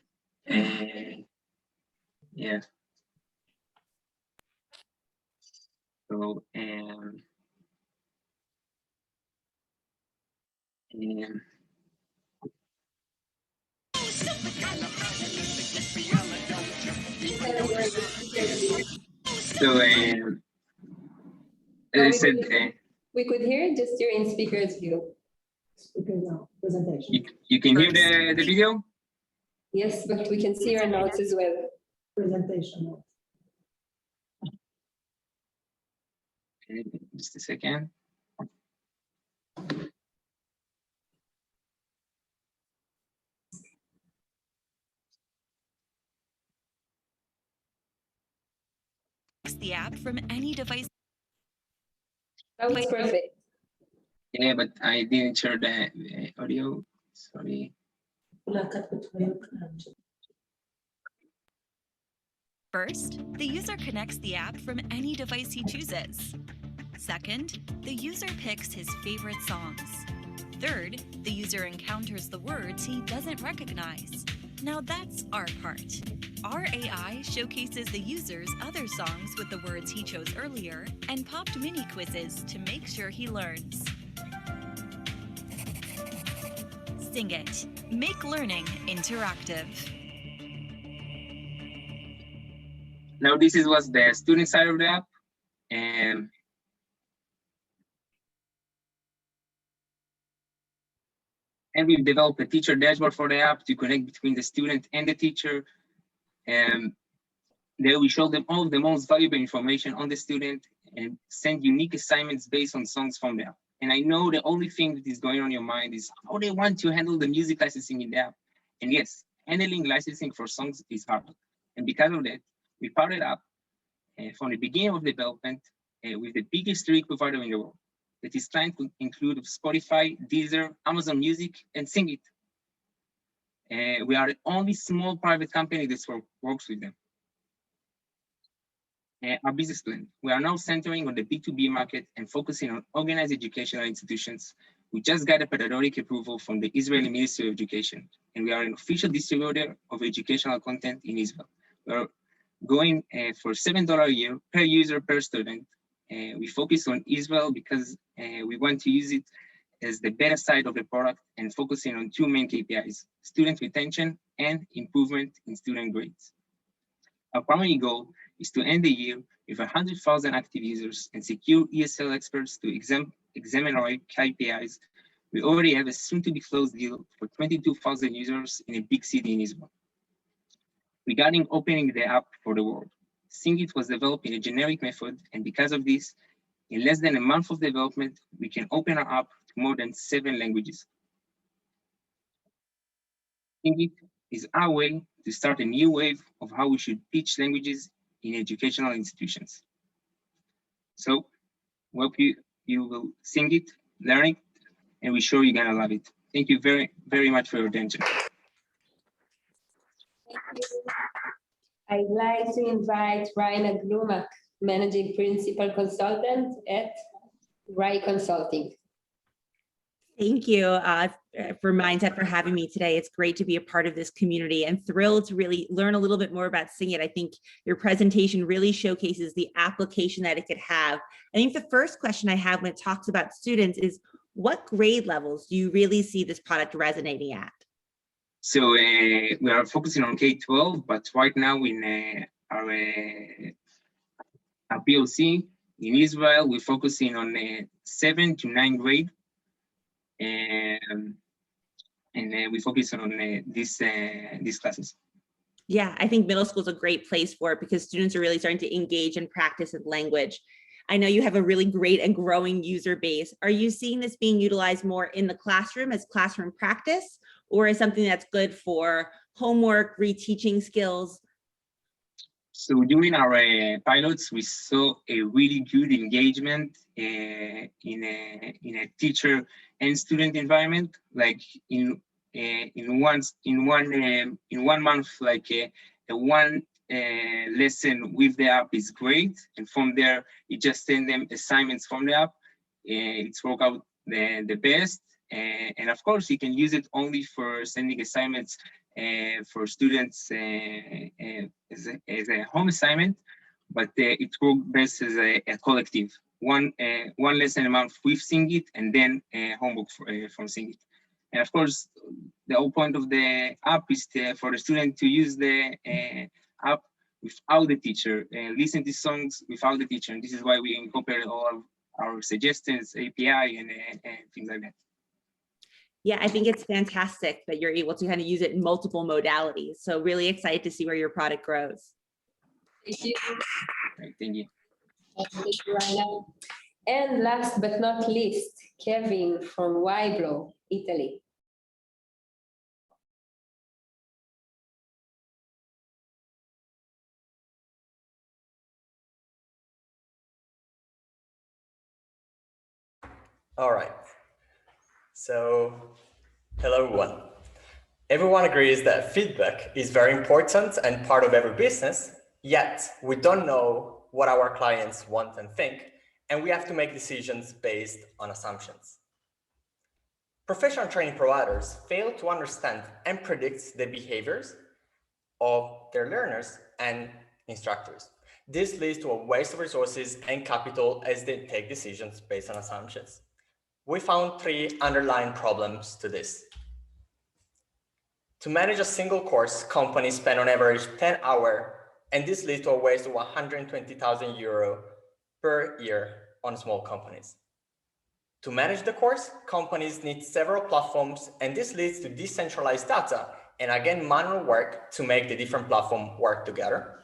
Yeah. So, as I said, we could hear just your in speaker's view. Presentation. You can hear the video? Yes, but we can see your notes as well. Presentation. Okay, just a second. The app from any device. That was perfect. Yeah, but I didn't share the audio. Sorry. First, the user connects the app from any device he chooses. Second, the user picks his favorite songs. Third, the user encounters the words he doesn't recognize. Now that's our part. Our AI showcases the user's other songs with the words he chose earlier and popped mini quizzes to make sure he learns. Sing it. Make learning interactive. Now this was the student side of the app. And we've developed a teacher dashboard for the app to connect between the student and the teacher. And there we show them all of the most valuable information on the student and send unique assignments based on songs from the app. And I know the only thing that is going on in your mind is how they want to handle the music licensing in the app. And yes, handling licensing for songs is hard. And because of that, we partnered up from the beginning of development with the biggest streaming provider in the world that is trying to include Spotify, Deezer, Amazon Music, and MindCET. We are the only small private company that works with them. Our business plan. We are now centering on the B2B market and focusing on organized educational institutions. We just got a pedagogic approval from the Israeli Ministry of Education, and we are an official distributor of educational content in Israel. We're going for $7 a year per user per student. We focus on Israel because we want to use it as the better side of the product and focusing on two main KPIs, student retention and improvement in student grades. Our primary goal is to end the year with 100,000 active users and secure ESL experts to examine our KPIs. We already have a soon-to-be closed deal for 22,000 users in a big city in Israel. Regarding opening the app for the world, MindCET was developed in a generic method, and because of this, in less than a month of development, we can open our app to more than 7 languages. MindCET is our way to start a new wave of how we should teach languages in educational institutions. So, hope you will sing it, learn it, and we're sure you're gonna love it. Thank you very, very much for your attention. I'd like to invite Rayna Glumac, Managing Principal Consultant at Rai Consulting. Thank you for MindCET for having me today. It's great to be a part of this community and thrilled to really learn a little bit more about MindCET. I think your presentation really showcases the application that it could have. I think the first question I have when it talks about students is, what grade levels do you really see this product resonating at? So we are focusing on K-12, but right now in our POC in Israel, we're focusing on 7th to 9th grade. And we focus on these classes. Yeah, I think middle school is a great place for it because students are really starting to engage and practice with language. I know you have a really great and growing user base. Are you seeing this being utilized more in the classroom as classroom practice, or is something that's good for homework, reteaching skills? So during our pilots, we saw a really good engagement in a teacher and student environment. Like in 1 month, like one lesson with the app is great, and from there you just send them assignments from the app. It's worked out the best, and of course you can use it only for sending assignments for students as a home assignment, but it works best as a collective. One lesson a month with MindCET, and then homework from MindCET. And of course, the whole point of the app is for the student to use the app without the teacher, listen to songs without the teacher. And this is why we incorporate all of our suggestions, API, and things like that. Yeah, I think it's fantastic that you're able to kind of use it in multiple modalities. So really excited to see where your product grows. Thank you. Right, thank you. Thank you, Rayna. And last but not least, Kevin from Weiblo, Italy. All right. So, hello everyone. Everyone agrees that feedback is very important and part of every business, yet we don't know what our clients want and think, and we have to make decisions based on assumptions. Professional training providers fail to understand and predict the behaviors of their learners and instructors. This leads to a waste of resources and capital as they take decisions based on assumptions. We found 3 underlying problems to this. To manage a single course, companies spend on average 10 hours, and this leads to a waste of 120,000 euro per year on small companies. To manage the course, companies need several platforms, and this leads to decentralized data and again manual work to make the different platforms work together.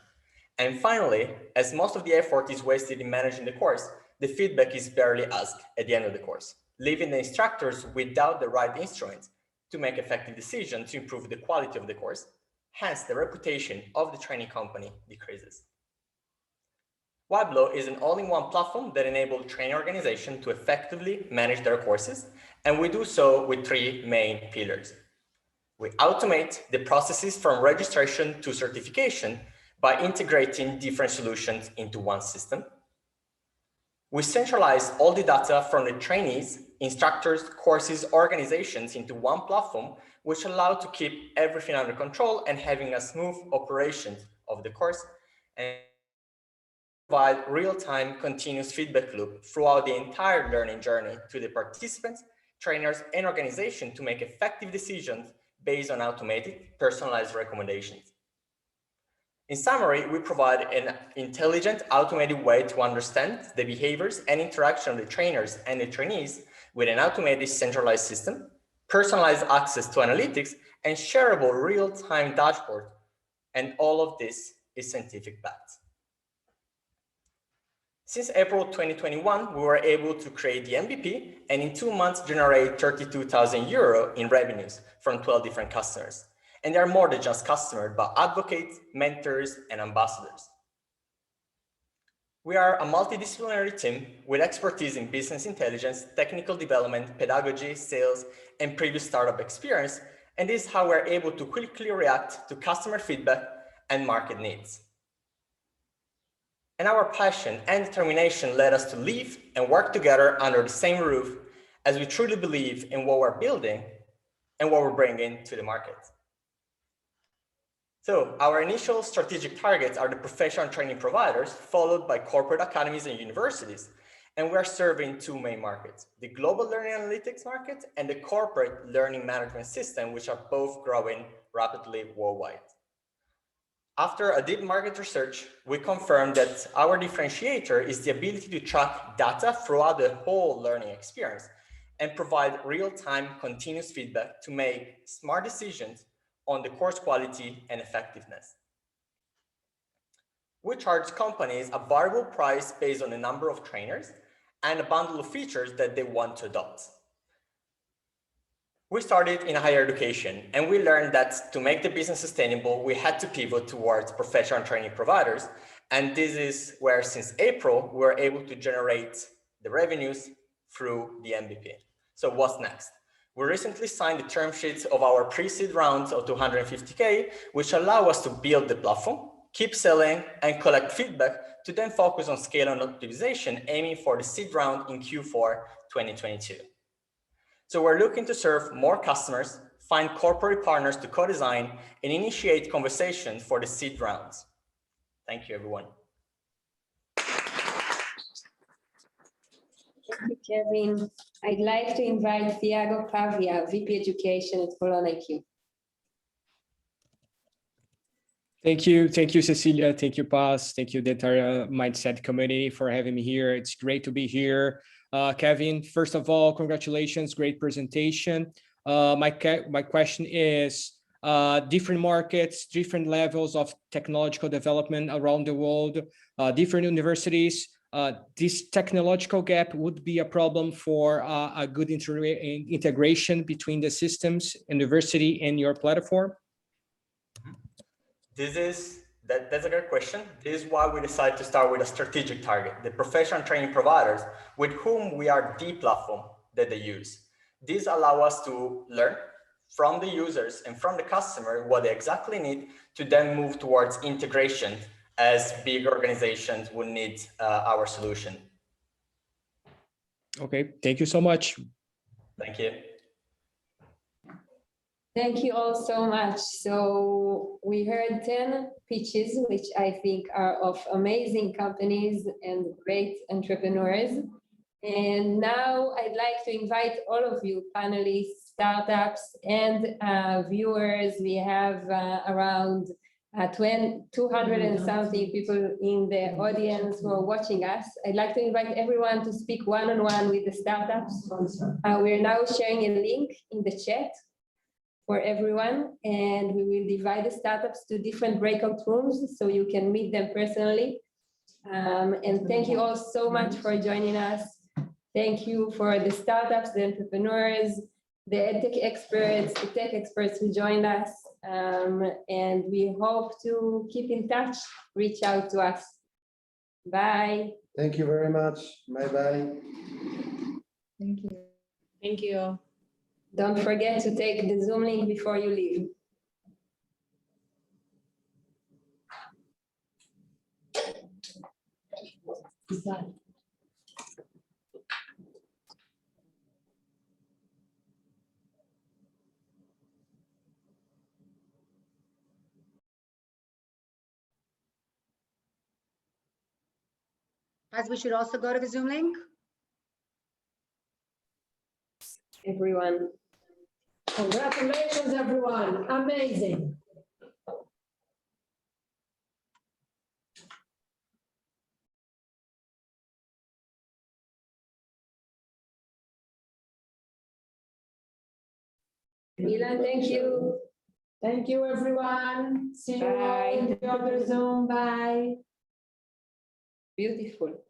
And finally, as most of the effort is wasted in managing the course, the feedback is barely asked at the end of the course, leaving the instructors without the right instruments to make effective decisions to improve the quality of the course. Hence, the reputation of the training company decreases. Weiblo is an all-in-one platform that enables training organizations to effectively manage their courses, and we do so with 3 main pillars. We automate the processes from registration to certification by integrating different solutions into one system. We centralize all the data from the trainees, instructors, courses, organizations into one platform, which allows to keep everything under control and having a smooth operation of the course, and provide real-time continuous feedback loop throughout the entire learning journey to the participants, trainers, and organization to make effective decisions based on automated, personalized recommendations. In summary, we provide an intelligent, automated way to understand the behaviors and interaction of the trainers and the trainees with an automated centralized system, personalized access to analytics, and shareable real-time dashboard. And all of this is scientific backed. Since April 2021, we were able to create the MVP and in 2 months generate 32,000 euro in revenues from 12 different customers. And they are more than just customers, but advocates, mentors, and ambassadors. We are a multidisciplinary team with expertise in business intelligence, technical development, pedagogy, sales, and previous startup experience. And this is how we're able to quickly react to customer feedback and market needs. And our passion and determination led us to live and work together under the same roof, as we truly believe in what we're building and what we're bringing to the market. So our initial strategic targets are the professional training providers, followed by corporate academies and universities. And we're serving two main markets, the global learning analytics market and the corporate learning management system, which are both growing rapidly worldwide. After a deep market research, we confirmed that our differentiator is the ability to track data throughout the whole learning experience and provide real-time continuous feedback to make smart decisions on the course quality and effectiveness. We charge companies a variable price based on the number of trainers and a bundle of features that they want to adopt. We started in higher education, and we learned that to make the business sustainable, we had to pivot towards professional training providers. And this is where, since April, we were able to generate the revenues through the MVP. So what's next? We recently signed the term sheets of our pre-seed rounds of 250K, which allow us to build the platform, keep selling, and collect feedback to then focus on scale and optimization, aiming for the seed round in Q4 2022. So we're looking to serve more customers, find corporate partners to co-design, and initiate conversations for the seed rounds. Thank you, everyone. Thank you, Kevin. I'd like to invite Thiago Pavia, VP Education at PleIQ. Thank you, Cecilia. Thank you, Paz. Thank you, the entire MindCET community for having me here. It's great to be here. Kevin, first of all, congratulations, great presentation. My question is, different markets, different levels of technological development around the world, different universities. This technological gap would be a problem for a good integration between the systems, university, and your platform? That's a great question. This is why we decided to start with a strategic target, the professional training providers with whom we are the platform that they use. These allow us to learn from the users and from the customer what they exactly need to then move towards integration, as big organizations would need our solution. Okay, thank you so much. Thank you. Thank you all so much. So we heard 10 pitches, which I think are of amazing companies and great entrepreneurs. And now I'd like to invite all of you panelists, startups, and viewers. We have around 200 and something people in the audience who are watching us. I'd like to invite everyone to speak one-on-one with the startups. We're now sharing a link in the chat for everyone, and we will divide the startups to different breakout rooms so you can meet them personally. And thank you all so much for joining us. Thank you for the startups, the entrepreneurs, the EdTech experts, the tech experts who joined us. And we hope to keep in touch, reach out to us. Bye. Thank you very much. Bye-bye. Thank you. Thank you. Don't forget to take the Zoom link before you leave. As we should also go to the Zoom link. Everyone. Congratulations, everyone. Amazing. Milan, thank you. Thank you, everyone. See you all in the other Zoom. Bye. Beautiful.